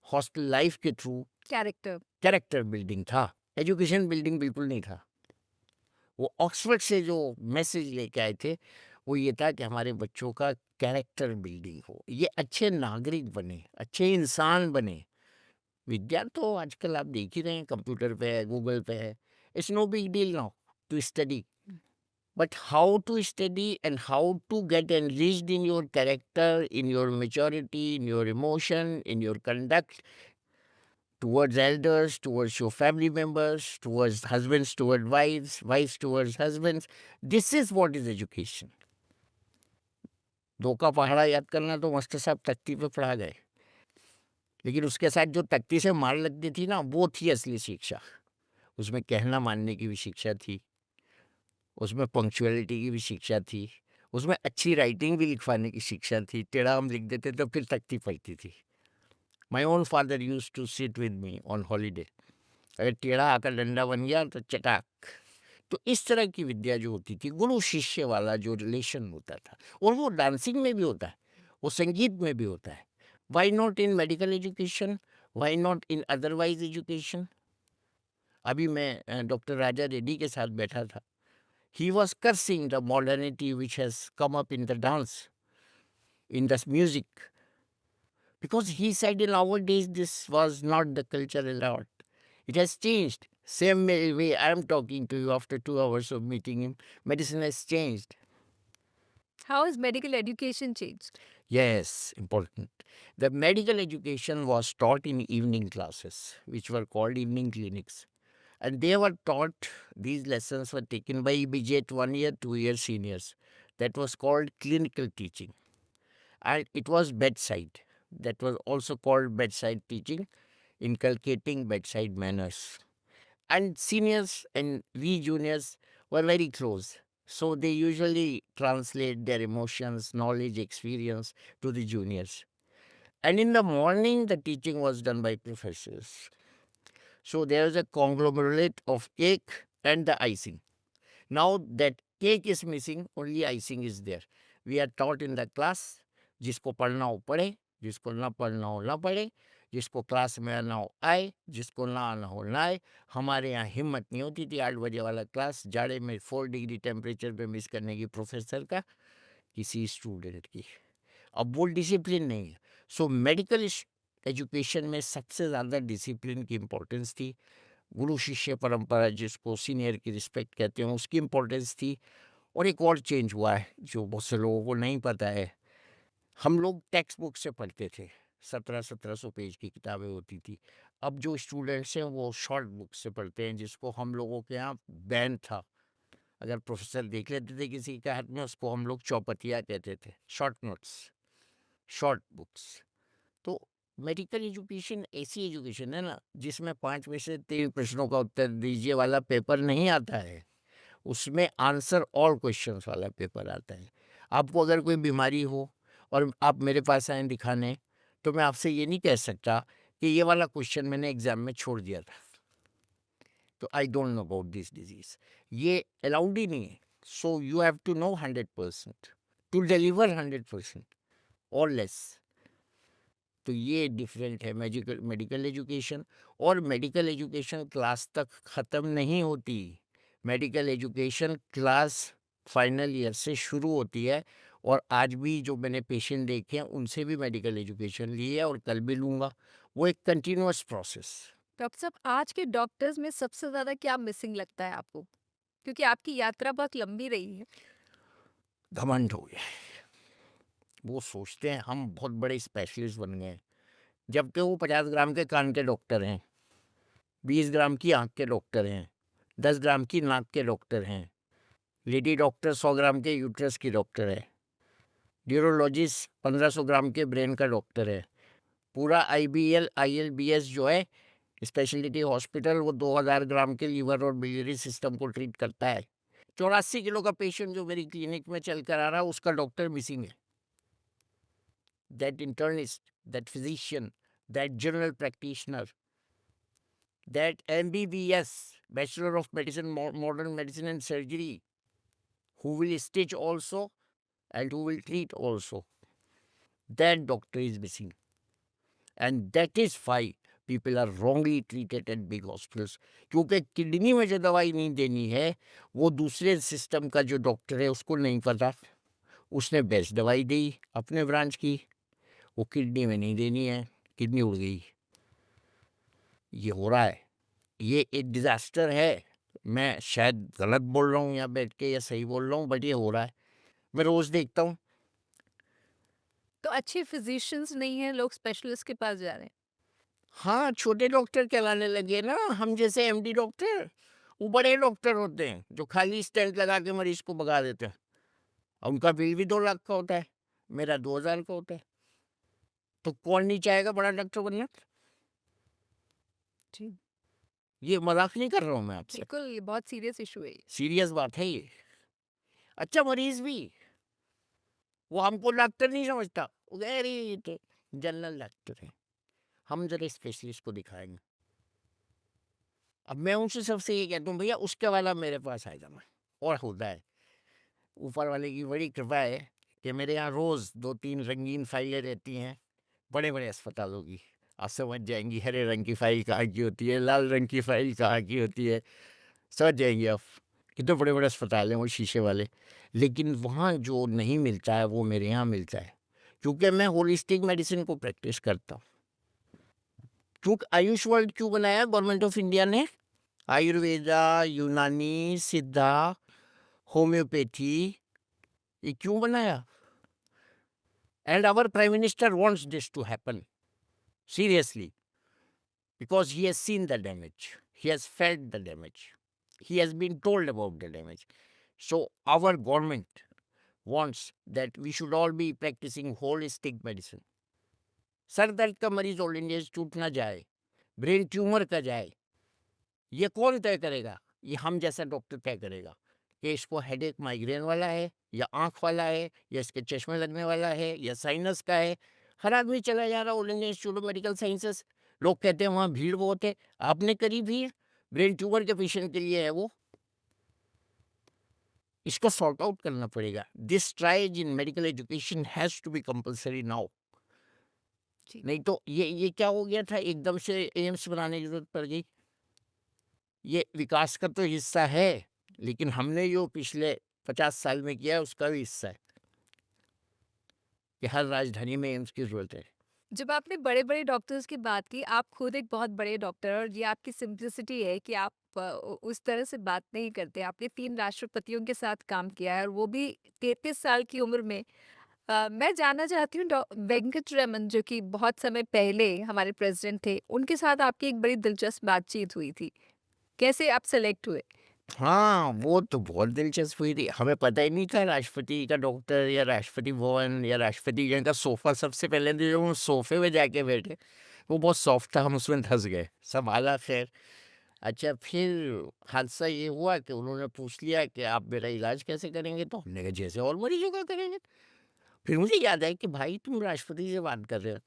हॉस्टल लाइफ़ के थ्रू कैरेक्टर। कैरेक्टर बिल्डिंग था, एजुकेशन बिल्डिंग बिल्कुल नहीं था। वो ऑक्सफोर्ड से जो मैसेज लेके आए थे, वो ये था कि हमारे बच्चों का कैरेक्टर बिल्डिंग हो, ये अच्छे नागरिक बने, अच्छे इंसान बने। विज्ञान तो आजकल आप देख ही रहे हैं, कंप्यूटर पे है, गूगल पे है। It's no big deal now to study, but how to study and how to get enriched in your character, in your maturity, in your emotion, in your conduct towards elders, towards your family members, towards husbands, towards wives, wives towards husbands. This is what is education. दो का पहाड़ा याद करना तो मास्टर साहब तख्ती पे पढ़ा गए, लेकिन उसके साथ जो तख्ती से मार लगती थी ना, वो थी असली शिक्षा। उसमें कहना मानने की भी शिक्षा थी, उसमें पंक्चुअलिटी की भी शिक्षा थी, उसमें अच्छी राइटिंग भी लिखवाने की शिक्षा थी। टेढ़ा हम लिख देते तो फिर तख्ती पलटी थी। My own father use to sit with me on holiday. अगर टेढ़ा आकर डंडा बन गया तो चटाक। तो इस तरह की विद्या जो होती थी, गुरु शिष्य वाला जो रिलेशन होता था, और वो डांसिंग में भी होता है, वो संगीत में भी होता है। Why not in medical education, why not in otherwise education. अभी मैं डॉक्टर राजा रेड्डी के साथ बैठा था, He was cursing the modernity which has come up in the dance, in the music, because he said in our days this was not the cultural art. It has changed. Same way I am talking to you after 2 hours of meeting him. Medicine has changed. How has medical education changed? Yes, important. The medical education was taught in evening classes, which were called evening clinics. And they were taught, these lessons were taken by immediate 1 year, 2 year seniors. That was called clinical teaching. And it was bedside. That was also called bedside teaching, inculcating bedside manners. And seniors and we juniors were very close. So they usually translate their emotions, knowledge, experience to the juniors. And in the morning, the teaching was done by professors. So there is a conglomerate of cake and the icing. Now that cake is missing, only icing is there. We are taught in the class, जिसको पढ़ना हो पढ़े, जिसको ना पढ़ना हो ना पढ़े, जिसको क्लास में आना हो आए, जिसको ना आना हो ना आए. हमारे यहाँ हिम्मत नहीं होती थी 8 बजे वाला क्लास जाड़े में 4 डिग्री टेम्परेचर पे मिस करने की प्रोफेसर का किसी स्टूडेंट की. अब वो डिसिप्लिन नहीं है. सो मेडिकल एजुकेशन में सबसे ज़्यादा डिसिप्लिन की इम्पोर्टेंस थी. गुरु शिष्य परंपरा जिसको सीनियर की रिस्पेक्ट कहते हैं उसकी इम्पोर्टेंस थी. और एक और चेंज हुआ है जो बहुत से लोगों को नहीं पता है. हम लोग टेक्स्ट बुक से पढ़ते थे. 1700-1700 पेज की किताबें होती थी. अब जो स्टूडेंट्स हैं वो शॉर्ट बुक से पढ़ते हैं, जिसको हम लोगों के यहाँ बैन था. अगर प्रोफेसर देख लेते थे किसी के हाथ में, उसको हम लोग चौपटिया कहते थे. Short notes, short books. तो मेडिकल एजुकेशन ऐसी एजुकेशन है ना जिसमें 5 में से 3 प्रश्नों का उत्तर दीजिए वाला पेपर नहीं आता है. उसमें आंसर ऑल क्वेश्चंस वाला पेपर आता है. आपको अगर कोई बीमारी हो और आप मेरे पास आए दिखाने, तो मैं आपसे ये नहीं कह सकता कि ये वाला क्वेश्चन मैंने एग्जाम में छोड़ दिया था, तो I don't know about this disease. ये अलाउड ही नहीं है. So you have to know 100% to deliver 100% और लेस. तो ये डिफरेंट है मेडिकल मेडिकल एजुकेशन. और मेडिकल एजुकेशन क्लास तक ख़त्म नहीं होती. Medical education class final year से शुरू होती है. और आज भी जो मैंने पेशेंट देखे हैं उनसे भी मेडिकल एजुकेशन ली है और कल भी लूँगा. वो एक कंटिन्यूअस प्रोसेस. डॉक्टर साहब, आज के डॉक्टर्स में सबसे ज़्यादा क्या मिसिंग लगता है आपको? क्योंकि आपकी यात्रा बहुत लंबी रही है। घमंड हो गया. वो सोचते हैं हम बहुत बड़े स्पेशलिस्ट बन गए हैं, जबकि वो 50 ग्राम के कान के डॉक्टर हैं, 20 ग्राम की आँख के डॉक्टर हैं, 10 ग्राम की नाक के डॉक्टर हैं. लेडी डॉक्टर 100 ग्राम के यूट्रस की डॉक्टर है. न्यूरोलॉजिस्ट 1500 ग्राम के ब्रेन का डॉक्टर है. पूरा IBL ILBS जो है स्पेशलिटी हॉस्पिटल, वो 2000 ग्राम के लीवर और बिलियरी सिस्टम को ट्रीट करता है. 84 किलो का पेशेंट जो मेरी क्लिनिक में चल कर आ रहा है उसका डॉक्टर मिसिंग है. That internist, that physician, that general practitioner, that MBBS, bachelor of medicine, modern medicine and surgery, who will stitch also and who will treat also. That doctor is missing. And that is why people are wrongly treated at big hospitals. क्योंकि किडनी में जो दवाई नहीं देनी है वो दूसरे सिस्टम का जो डॉक्टर है उसको नहीं पता. उसने बेस्ट दवाई दी अपने ब्रांच की, वो किडनी में नहीं देनी है, किडनी उड़ गई. ये हो रहा है. ये एक डिज़ास्टर है. मैं शायद गलत बोल रहा हूँ यहाँ बैठ के या सही बोल रहा हूँ, बट ये हो रहा है. मैं रोज़ देखता हूँ. तो अच्छे फिजिशियंस नहीं हैं, लोग स्पेशलिस्ट के पास जा रहे हैं। हाँ, छोटे डॉक्टर कहलाने लगे ना. हम जैसे MD डॉक्टर, वो बड़े डॉक्टर होते हैं जो खाली स्टेंट लगा के मरीज को भगा देते हैं. और उनका बिल भी 2 लाख का होता है, मेरा 2000 का होता है. तो कौन नहीं चाहेगा बड़ा डॉक्टर बनना? जी। ये मजाक नहीं कर रहा हूँ मैं आपसे, बिल्कुल, ये बहुत सीरियस इशू है ये। सीरियस बात है ये. अच्छा, मरीज भी वो हमको डॉक्टर नहीं समझता. वो कहे, अरे ये तो जनरल डॉक्टर है, हम जरा स्पेशलिस्ट को दिखाएंगे. अब मैं उनसे सबसे ये कहता हूँ, भैया उसके वाला मेरे पास आ जाना. और होता है. ऊपर वाले की बड़ी कृपा है कि मेरे यहाँ रोज़ 2-3 रंगीन फाइलें रहती हैं बड़े बड़े अस्पतालों की. आप समझ जाएंगी हरे रंग की फाइल कहाँ की होती है, लाल रंग की फाइल कहाँ की होती है. समझ जाएंगी आप. कितने बड़े-बड़े अस्पताल हैं वो शीशे वाले, लेकिन वहाँ जो नहीं मिलता है वो मेरे यहाँ मिलता है, क्योंकि मैं होलिस्टिक मेडिसिन को प्रैक्टिस करता हूँ। क्योंकि आयुष वर्ल्ड क्यों बनाया गवर्नमेंट ऑफ इंडिया ने? आयुर्वेदा, यूनानी, सिद्धा, होम्योपैथी, ये क्यों बनाया? And our prime minister wants this to happen seriously, because he has seen the damage, he has felt the damage, he has been told about the damage. So our government wants that we should all be practicing holistic medicine. Sir दर्द का मरीज ऑल इंडिया इंस्टीट्यूट ना जाए, ब्रेन ट्यूमर का जाए, ये कौन तय करेगा? ये हम जैसा डॉक्टर तय करेगा कि इसको हेडेक माइग्रेन वाला है, या आंख वाला है, या इसके चश्मे लगने वाला है, या साइनस का है। हर आदमी चला जा रहा all India institute of medical sciences. लोग कहते हैं वहाँ भीड़ बहुत है, आपने करी भीड़? ब्रेन ट्यूमर के पेशेंट के लिए है वो। इसको सॉर्ट आउट करना पड़ेगा। This tries in medical education has to be compulsory now. जी। नहीं तो ये क्या हो गया था, एकदम से एम्स बनाने की जरूरत पड़ गई। ये विकास का तो हिस्सा है, लेकिन हमने जो पिछले 50 साल में किया है उसका भी हिस्सा है कि हर राजधानी में एम्स की जरूरत है। जब आपने बड़े-बड़े डॉक्टर्स की बात की, आप खुद एक बहुत बड़े डॉक्टर हैं और ये आपकी सिम्प्लिसिटी है कि आप उस तरह से बात नहीं करते। आपने 3 राष्ट्रपतियों के साथ काम किया है और वो भी 33 साल की उम्र में। मैं जानना चाहती हूँ डॉ वेंकट रमन जो कि बहुत समय पहले हमारे प्रेज़िडेंट थे, उनके साथ आपकी एक बड़ी दिलचस्प बातचीत हुई थी। कैसे आप सेलेक्ट हुए? हाँ, वो तो बहुत दिलचस्प हुई थी। हमें पता ही नहीं था राष्ट्रपति का डॉक्टर या राष्ट्रपति भवन या राष्ट्रपति जन का सोफ़ा। सबसे पहले तो जब हम सोफ़े पे जाके बैठे, वो बहुत सॉफ्ट था, हम उसमें धँस गए। सब आला खैर। अच्छा, फिर हादसा ये हुआ कि उन्होंने पूछ लिया कि आप मेरा इलाज कैसे करेंगे? तो हमने कहा जैसे और मरीज़ों का करेंगे। फिर मुझे याद आया कि भाई तुम राष्ट्रपति से बात कर रहे हो।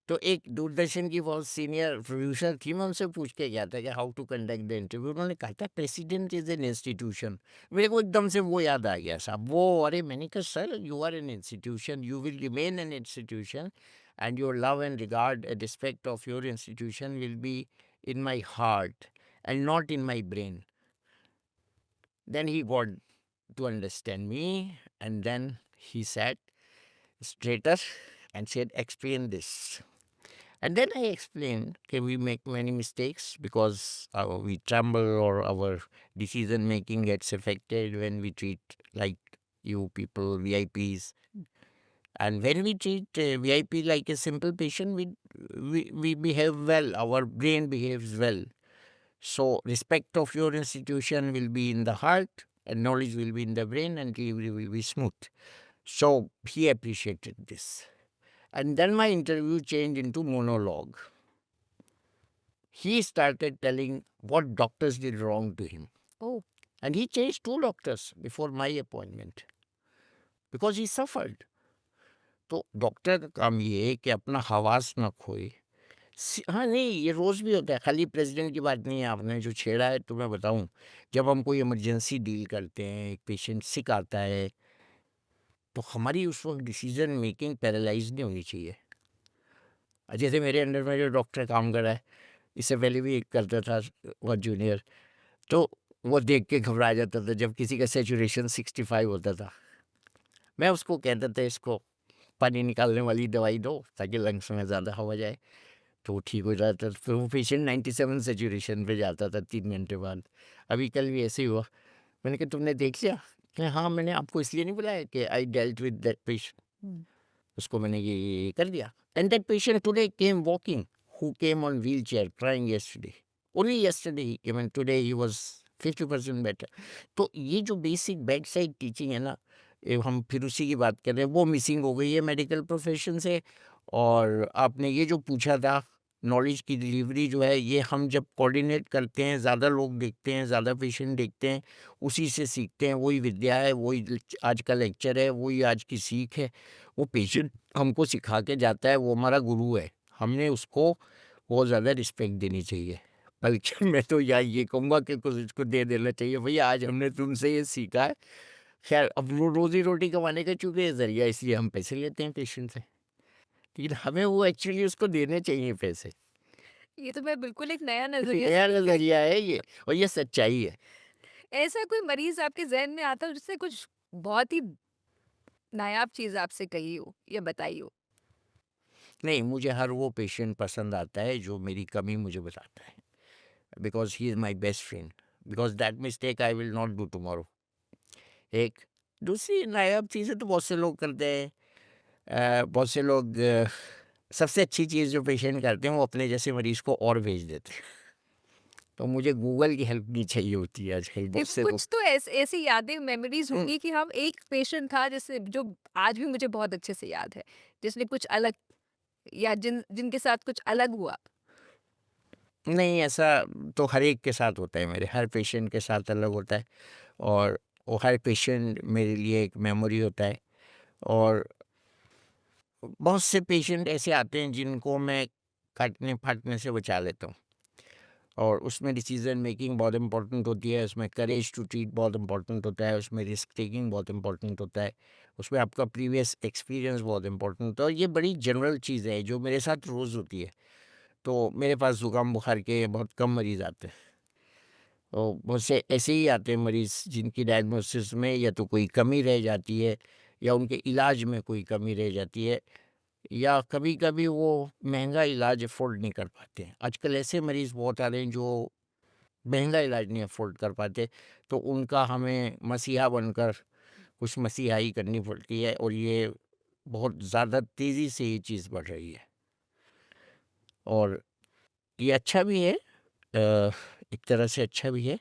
तो एक दूरदर्शन की बहुत सीनियर प्रोड्यूसर थी, मैं उनसे पूछ के गया था कि how to conduct the interview. उन्होंने कहा था प्रेसिडेंट इज एन इंस्टीट्यूशन। मेरे को एकदम से वो याद आ गया साहब। वो अरे मैंने कहा sir you are an institution, you will remain an institution, and your love and regard and respect of your institution will be in my heart and not in my brain. Then he got to understand me, and then he sat straighter and said, explain this. And then I explained, okay, we make many mistakes because we tremble or our decision making gets affected when we treat like you people, VIPs. And when we treat VIP like a simple patient, we behave well, our brain behaves well. So respect of your institution will be in the heart, and knowledge will be in the brain, and delivery will be smooth. So he appreciated this. And then my interview changed into monologue. He started telling what doctors did wrong to him. Oh! And he changed 2 doctors before my appointment because he suffered. तो डॉक्टर का काम ये है कि अपना हवास ना खोए। हाँ, नहीं, ये रोज़ भी होता है, खाली प्रेसिडेंट की बात नहीं है। आपने जो छेड़ा है तो मैं बताऊँ, जब हम कोई इमरजेंसी डील करते हैं, एक पेशेंट सिक आता है, तो हमारी उस वक़्त डिसीज़न मेकिंग पैरालाइज़ नहीं होनी चाहिए। जैसे मेरे अंडर में जो डॉक्टर काम कर रहा है, इससे पहले भी एक करता था बहुत जूनियर, तो वो देख के घबरा जाता था जब किसी का सैचुरेशन 65 होता था। मैं उसको कहता था इसको पानी निकालने वाली दवाई दो ताकि लंग्स में ज़्यादा हवा जाए, तो वो ठीक हो जाता था। फिर वो पेशेंट 97 सैचुरेशन पे जाता था 3 घंटे बाद। अभी कल भी ऐसे ही हुआ। मैंने कहा तुमने देख लिया? कहा हाँ, मैंने आपको इसलिए नहीं बुलाया कि I dealt with that patient. हुँ। उसको मैंने ये कर दिया। And that patient today came walking, who came on wheelchair crying yesterday. Only yesterday he came and today he was 50% better. तो ये जो बेसिक बैक साइड टीचिंग है ना, हम फिर उसी की बात कर रहे हैं, वो मिसिंग हो गई है मेडिकल प्रोफेशन से। और आपने ये जो पूछा था, नॉलेज की डिलीवरी जो है, ये हम जब कोऑर्डिनेट करते हैं, ज़्यादा लोग देखते हैं, ज़्यादा पेशेंट देखते हैं, उसी से सीखते हैं। वही विद्या है, वही आज का लेक्चर है, वही आज की सीख है। वो पेशेंट हमको सिखा के जाता है, वो हमारा गुरु है। हमने उसको बहुत ज़्यादा रिस्पेक्ट देनी चाहिए। बल्कि मैं तो ये कहूँगा कि कुछ इसको दे देना चाहिए, भैया आज हमने तुमसे ये सीखा है। खैर अब रोज़ी रोटी कमाने का चूँकि ज़रिया, इसलिए हम पैसे लेते हैं पेशेंट से, लेकिन हमें वो एक्चुअली उसको देने चाहिए पैसे। ये तो मैं बिल्कुल एक नया नज़रिया नया नज़रिया है ये, और ये सच्चाई है। ऐसा कोई मरीज़ आपके ज़हन में आता हो जिसने कुछ बहुत ही नायाब चीज़ आपसे कही हो या बताई हो? नहीं, मुझे हर वो पेशेंट पसंद आता है जो मेरी कमी मुझे बताता है, because he is my best friend, because that mistake I will not do tomorrow. एक दूसरी नायाब चीज़ें तो बहुत से लोग करते हैं। बहुत से लोग सबसे अच्छी चीज़ जो पेशेंट करते हैं वो अपने जैसे मरीज़ को और भेज देते हैं। तो मुझे गूगल की हेल्प नहीं चाहिए होती है आजकल, बहुत देखो से लोग। कुछ तो ऐसी यादें मेमोरीज़ हुँ, होंगी कि हम एक पेशेंट था जिससे जो आज भी मुझे बहुत अच्छे से याद है, जिसने कुछ अलग या जिनके साथ कुछ अलग हुआ। नहीं ऐसा तो हर एक के साथ होता है, मेरे हर पेशेंट के साथ अलग होता है। और वो हर पेशेंट मेरे लिए एक मेमोरी होता है। और बहुत से पेशेंट ऐसे आते हैं जिनको मैं काटने-फाटने से बचा लेता हूँ। और उसमें डिसीज़न मेकिंग बहुत इम्पोर्टेंट होती है, उसमें करेज टू ट्रीट बहुत इम्पोर्टेंट होता है, उसमें रिस्क टेकिंग बहुत इम्पोर्टेंट होता है, उसमें आपका प्रीवियस एक्सपीरियंस बहुत इम्पोर्टेंट होता है। और ये बड़ी जनरल चीज़ है जो मेरे साथ रोज़ होती है। तो मेरे पास ज़ुकाम-बुखार के बहुत कम मरीज़ आते हैं। और बहुत से ऐसे ही आते हैं मरीज़ जिनकी डायग्नोसिस में या तो कोई कमी रह जाती है या उनके इलाज में कोई कमी रह जाती है, या कभी-कभी वो महँगा इलाज अफ़ोर्ड नहीं कर पाते हैं। आजकल ऐसे मरीज़ बहुत आ रहे हैं जो महँगा इलाज नहीं अफ़ोर्ड कर पाते, तो उनका हमें मसीहा बनकर कुछ मसीहाई करनी पड़ती है। और ये बहुत ज़्यादा तेज़ी से ये चीज़ बढ़ रही है। और ये अच्छा भी है, एक तरह से अच्छा भी है।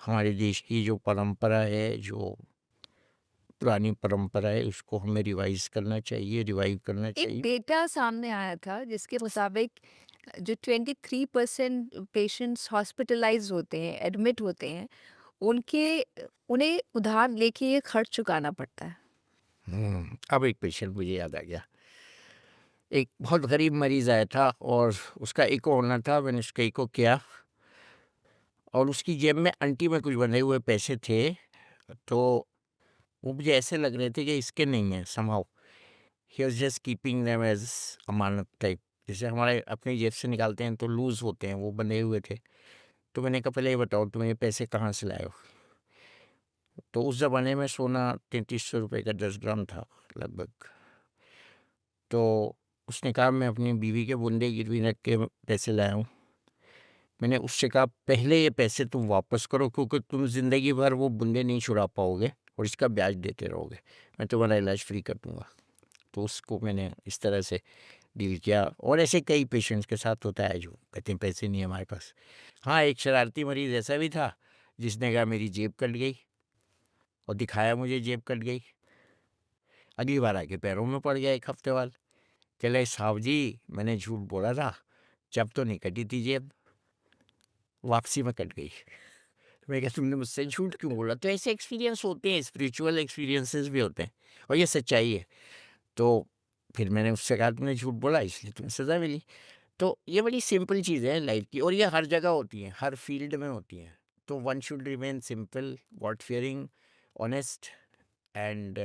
हमारे देश की जो परंपरा है, जो पुरानी परंपरा है, उसको हमें रिवाइज़ करना चाहिए, रिवाइव करना एक चाहिए। डेटा सामने आया था जिसके मुताबिक जो 23% पेशेंट्स हॉस्पिटलाइज़ होते हैं, एडमिट होते हैं, उनके उन्हें उधार लेके ये खर्च चुकाना पड़ता है। अब एक पेशेंट मुझे याद आ गया। एक बहुत गरीब मरीज़ आया था और उसका इको होना था, मैंने उसका इको किया और उसकी जेब में अंटी में कुछ बंधे हुए पैसे थे, तो वो मुझे ऐसे लग रहे थे कि इसके नहीं हैं somehow. He was just keeping them as Amanat type. जैसे हमारे अपनी जेब से निकालते हैं तो लूज़ होते हैं, वो बंधे हुए थे। तो मैंने कहा पहले ये बताओ तुम ये पैसे कहाँ से लाए हो? तो उस ज़माने में सोना 3300 रुपए का 10 ग्राम था लगभग। तो उसने कहा मैं अपनी बीवी के बुंदे गिरवी रख के पैसे लाया हूँ। मैंने उससे कहा पहले ये पैसे तुम वापस करो, क्योंकि तुम ज़िंदगी भर वो बूँदें नहीं छुड़ा पाओगे और इसका ब्याज देते रहोगे। मैं तुम्हारा इलाज फ्री कर दूँगा। तो उसको मैंने इस तरह से डील किया। और ऐसे कई पेशेंट्स के साथ होता है जो कहते हैं पैसे नहीं है हमारे पास। हाँ, एक शरारती मरीज़ ऐसा भी था जिसने कहा मेरी जेब कट गई और दिखाया मुझे जेब कट गई। अगली बार आके पैरों में पड़ गया 1 हफ्ते बाद। कह रहे साहब जी मैंने झूठ बोला था, जब तो नहीं कटी थी जेब, वापसी में कट गई। तो मैं कहा तुमने मुझसे झूठ क्यों बोला? तो ऐसे एक्सपीरियंस होते हैं, स्पिरिचुअल एक्सपीरियंसेस भी होते हैं और ये सच्चाई है। तो फिर मैंने उससे कहा तुमने झूठ बोला इसलिए तुम्हें सज़ा मिली। तो ये बड़ी सिंपल चीज़ें हैं लाइफ की और ये हर जगह होती हैं, हर फील्ड में होती हैं। तो one should remain simple, god fearing, honest and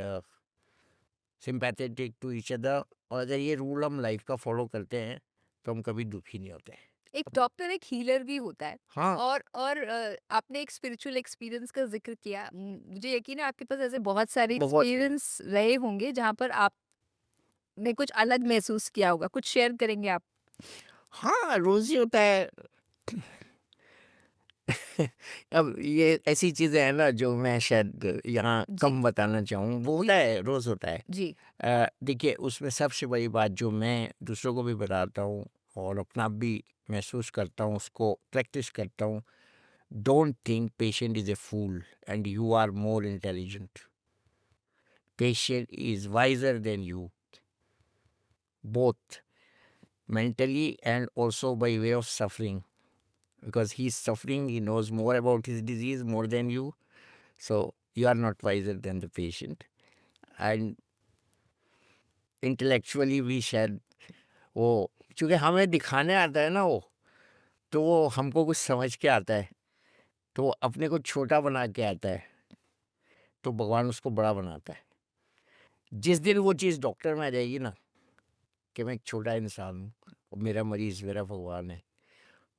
sympathetic to each other. और अगर ये रूल हम लाइफ का फॉलो करते हैं, तो हम कभी दुखी नहीं होते। एक डॉक्टर एक हीलर भी होता है। हाँ, और आपने एक स्पिरिचुअल एक्सपीरियंस का ज़िक्र किया। मुझे यकीन है आपके पास ऐसे बहुत सारे बहुत एक्सपीरियंस रहे होंगे जहाँ पर आपने कुछ अलग महसूस किया होगा। कुछ शेयर करेंगे आप? हाँ, रोज़ ही होता है। अब ये ऐसी चीज़ें हैं ना जो मैं शायद यहाँ जी, कम बताना चाहूँ, वो होता है, रोज़ होता है। जी। देखिए उसमें सबसे बड़ी बात जो मैं दूसरों को भी बताता हूँ और अपना आप भी महसूस करता हूँ, उसको प्रैक्टिस करता हूँ। Don't think patient is a fool and you are more intelligent. Patient is wiser than you, both mentally and also by way of suffering, because he's suffering, he knows more about his disease more than you, so you are not wiser than the patient. And intellectually भी शायद वो, क्योंकि हमें दिखाने आता है ना वो, तो वो हमको कुछ समझ के आता है, तो वो अपने को छोटा बना के आता है, तो भगवान उसको बड़ा बनाता है। जिस दिन वो चीज़ डॉक्टर में आ जाएगी ना कि मैं एक छोटा इंसान हूँ और मेरा मरीज़ मेरा भगवान है,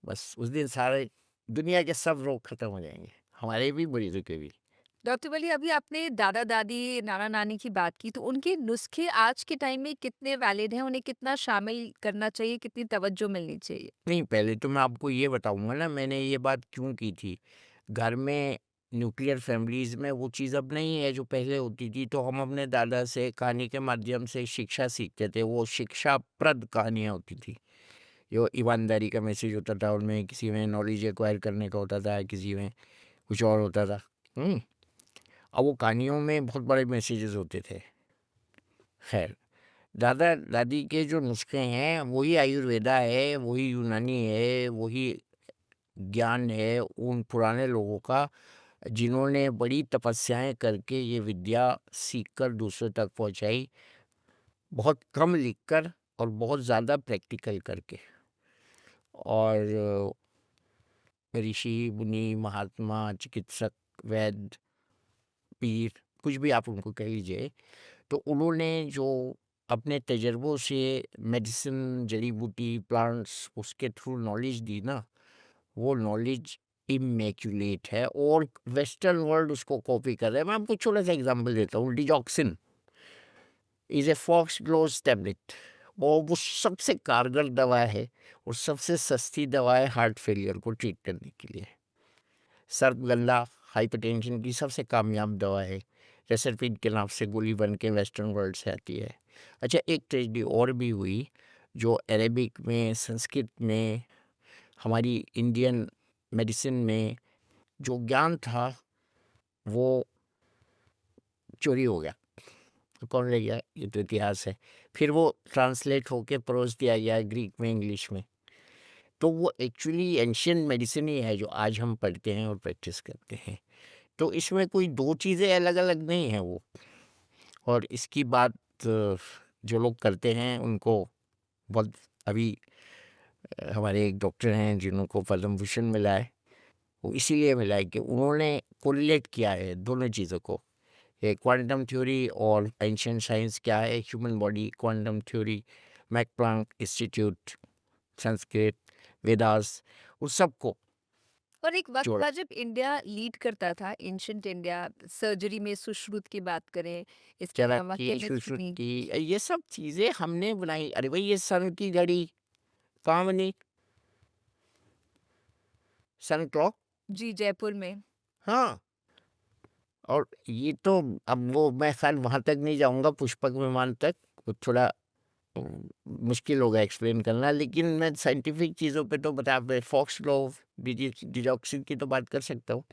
बस उस दिन सारे दुनिया के सब रोग खत्म हो जाएंगे। हमारे भी बुजुर्ग के भी। डॉक्टर वली अभी आपने दादा-दादी, नाना-नानी की बात की, तो उनके नुस्खे आज के टाइम में कितने वैलिड हैं? उन्हें कितना शामिल करना चाहिए? कितनी तवज्जो मिलनी चाहिए? नहीं, पहले तो मैं आपको ये बताऊँगा ना मैंने ये बात क्यों की थी। घर में न्यूक्लियर फैमिलीज़ में वो चीज़ अब नहीं है जो पहले होती थी, तो हम अपने दादा से कहानी के माध्यम से शिक्षा सीखते थे, वो शिक्षाप्रद कहानियाँ होती थी। जो ईमानदारी का मैसेज होता था उनमें, किसी में नॉलेज एक्वायर करने का होता था, किसी में कुछ और होता था। अब वो कहानियों में बहुत बड़े मैसेजेस होते थे। खैर, दादा-दादी के जो नुस्खे हैं वही आयुर्वेदा है, वही यूनानी है, वही ज्ञान है उन पुराने लोगों का, जिन्होंने बड़ी तपस्याएँ करके ये विद्या सीख कर दूसरों तक पहुँचाई, बहुत कम लिख कर और बहुत ज़्यादा प्रैक्टिकल करके। और ऋषि, मुनि, महात्मा, चिकित्सक, वैद्य, पीर, कुछ भी आप उनको कह लीजिए, तो उन्होंने जो अपने तजुर्बों से मेडिसिन, जड़ी-बूटी, प्लांट्स उसके थ्रू नॉलेज दी ना, वो नॉलेज इमैक्युलेट है और वेस्टर्न वर्ल्ड उसको कॉपी कर रहा है। मैं आपको छोटा-सा एग्ज़ाम्पल देता हूँ, डिजॉक्सिन इज़ ए फॉक्सग्लोव्स टैबलेट, और वो सबसे कारगर दवा है और सबसे सस्ती दवा है हार्ट फेलियर को ट्रीट करने के लिए। सर्द गल्ला हाइपरटेंशन की सबसे कामयाब दवा है। रेसरपिन के नाम से गोली बन के वेस्टर्न वर्ल्ड से आती है। अच्छा, एक ट्रेजेडी और भी हुई जो अरेबिक में, संस्कृत में, हमारी इंडियन मेडिसिन में जो ज्ञान था वो चोरी हो गया। तो कौन ले गया? ये तो इतिहास है। फिर वो ट्रांसलेट होके परोस दिया गया ग्रीक में, इंग्लिश में। तो वो एक्चुअली एंशिएंट मेडिसिन ही है जो आज हम पढ़ते हैं और प्रैक्टिस करते हैं। तो इसमें कोई 2 चीज़ें अलग-अलग नहीं हैं वो। और इसकी बात जो लोग करते हैं उनको बहुत अभी हमारे एक डॉक्टर हैं जिनको पद्म भूषण मिला है, वो इसीलिए मिला है कि उन्होंने कोरिलेट किया है दोनों चीज़ों को। ये क्वांटम थ्योरी और एंशिएंट साइंस क्या है, human body, quantum theory, Max Planck Institute, Sanskrit, Vedas, उस सबको और एक वक़्त जोड़ा। था जब इंडिया लीड करता था, एंशिएंट इंडिया, सर्जरी में सुश्रुत की बात करें, इसके अलावा चाणक्य, केमिस्ट्री। सुश्रुति, ये सब चीज़ें हमने बनाई। अरे भाई, ये सन की घड़ी कहाँ बनी? सन क्लॉक। जी, जयपुर में। हाँ। और ये तो अब वो मैं ख़ैर वहाँ तक नहीं जाऊँगा, पुष्पक विमान तक, वो थोड़ा उम, मुश्किल होगा एक्सप्लेन करना, लेकिन मैं साइंटिफिक चीज़ों पे तो बता पे फॉक्सग्लोव, डिजॉक्सिन की तो बात कर सकता हूँ।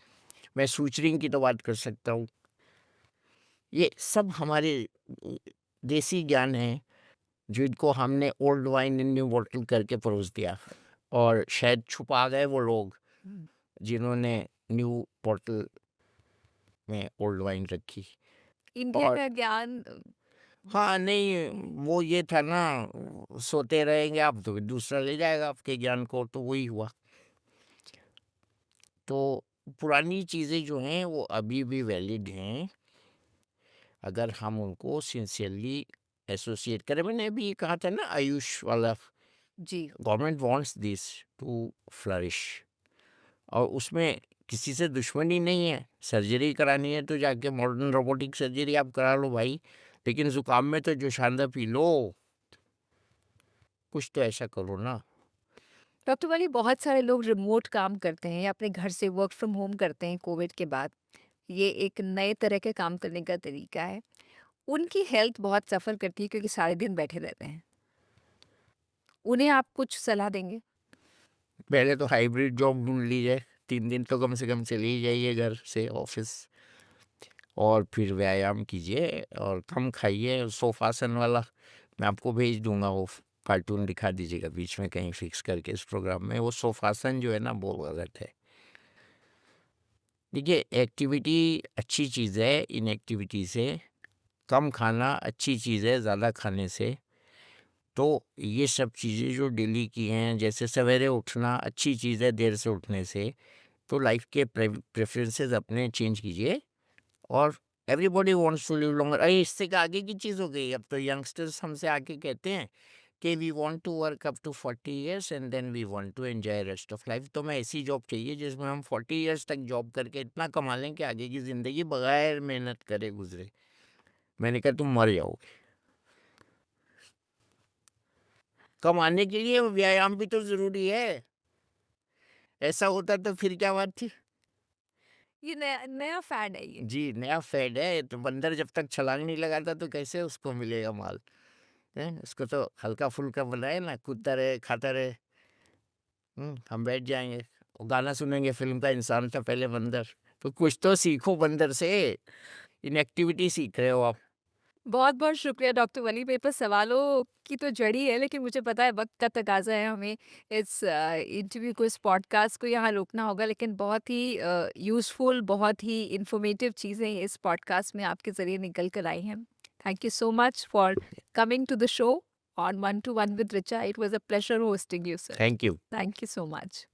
मैं सूचरिंग की तो बात कर सकता हूँ। ये सब हमारे अ, देसी ज्ञान हैं, जिनको हमने old wine in new bottle करके परोस दिया। और शायद छुपा गए वो लोग जिन्होंने न्यू बॉटल में ओल्ड वाइन रखी। इंडिया और का ज्ञान हाँ, नहीं, वो ये था ना, सोते रहेंगे आप तो दूसरा ले जाएगा आपके ज्ञान को, तो वही हुआ। तो पुरानी चीज़ें जो हैं वो अभी भी वैलिड हैं, अगर हम उनको सिंसियरली एसोसिएट करें। मैंने अभी ये कहा था ना आयुष वाला, जी, government wants this to flourish, और उसमें किसी से दुश्मनी नहीं है। सर्जरी करानी है तो जाके मॉडर्न रोबोटिक सर्जरी आप करा लो भाई, लेकिन ज़ुकाम में तो जोशांदा पी लो, कुछ तो ऐसा करो ना। डॉक्टर वाली बहुत सारे लोग रिमोट काम करते हैं या अपने घर से वर्क फ्रॉम होम करते हैं कोविड के बाद। ये एक नए तरह के काम करने का तरीका है। उनकी हेल्थ बहुत सफ़र करती है क्योंकि सारे दिन बैठे रहते हैं। उन्हें आप कुछ सलाह देंगे? पहले तो हाइब्रिड जॉब ढूँढ लीजिए, 3 दिन तो कम से कम चले ही जाइए घर से ऑफ़िस, और फिर व्यायाम कीजिए और कम खाइए। सोफ़ासन वाला मैं आपको भेज दूँगा, वो कार्टून दिखा दीजिएगा बीच में कहीं फ़िक्स करके इस प्रोग्राम में। वो सोफ़ासन जो है ना वो गलत है। देखिए, एक्टिविटी अच्छी चीज़ है, इनएक्टिविटी से कम खाना अच्छी चीज़ है ज़्यादा खाने से। तो ये सब चीज़ें जो डेली की हैं, जैसे सवेरे उठना अच्छी चीज़ है देर से उठने से, तो लाइफ के प्रेफरेंसेस अपने चेंज कीजिए। और everybody wants to live longer. अरे, इससे क्या आगे की चीज़ हो गई? अब तो यंगस्टर्स हमसे आके कहते हैं कि we want to work up to 40 years and then we want to enjoy rest of life. तो मैं ऐसी जॉब चाहिए जिसमें हम 40 इयर्स तक जॉब करके इतना कमा लें कि आगे की ज़िंदगी बगैर मेहनत करे गुजरे। मैंने कहा तुम मर जाओगे। कमाने के लिए व्यायाम भी तो ज़रूरी है। ऐसा होता तो फिर क्या बात थी? ये नया नया फैड है ये। जी, नया फ़ैड है। तो बंदर जब तक छलांग नहीं लगाता तो कैसे उसको मिलेगा माल? हैं? उसको तो हल्का-फुल्का बनाए ना, कूदता रहे, खाता रहे। हम बैठ जाएँगे, वो गाना सुनेंगे फ़िल्म का इंसान था पहले बंदर। तो कुछ तो सीखो बंदर से, इनएक्टिविटी सीख रहे हो आप। बहुत-बहुत शुक्रिया डॉक्टर वली। मेरे पास सवालों की तो जड़ी है, लेकिन मुझे पता है वक़्त का तकाज़ा है, हमें इस इंटरव्यू को, इस पॉडकास्ट को यहाँ रोकना होगा। लेकिन बहुत ही यूज़फुल, बहुत ही इन्फॉर्मेटिव चीज़ें इस पॉडकास्ट में आपके ज़रिए निकल कर आई हैं। Thank you so much for coming to the show on one to one with Richa. It was a pleasure hosting you sir. Thank you. Thank you so much.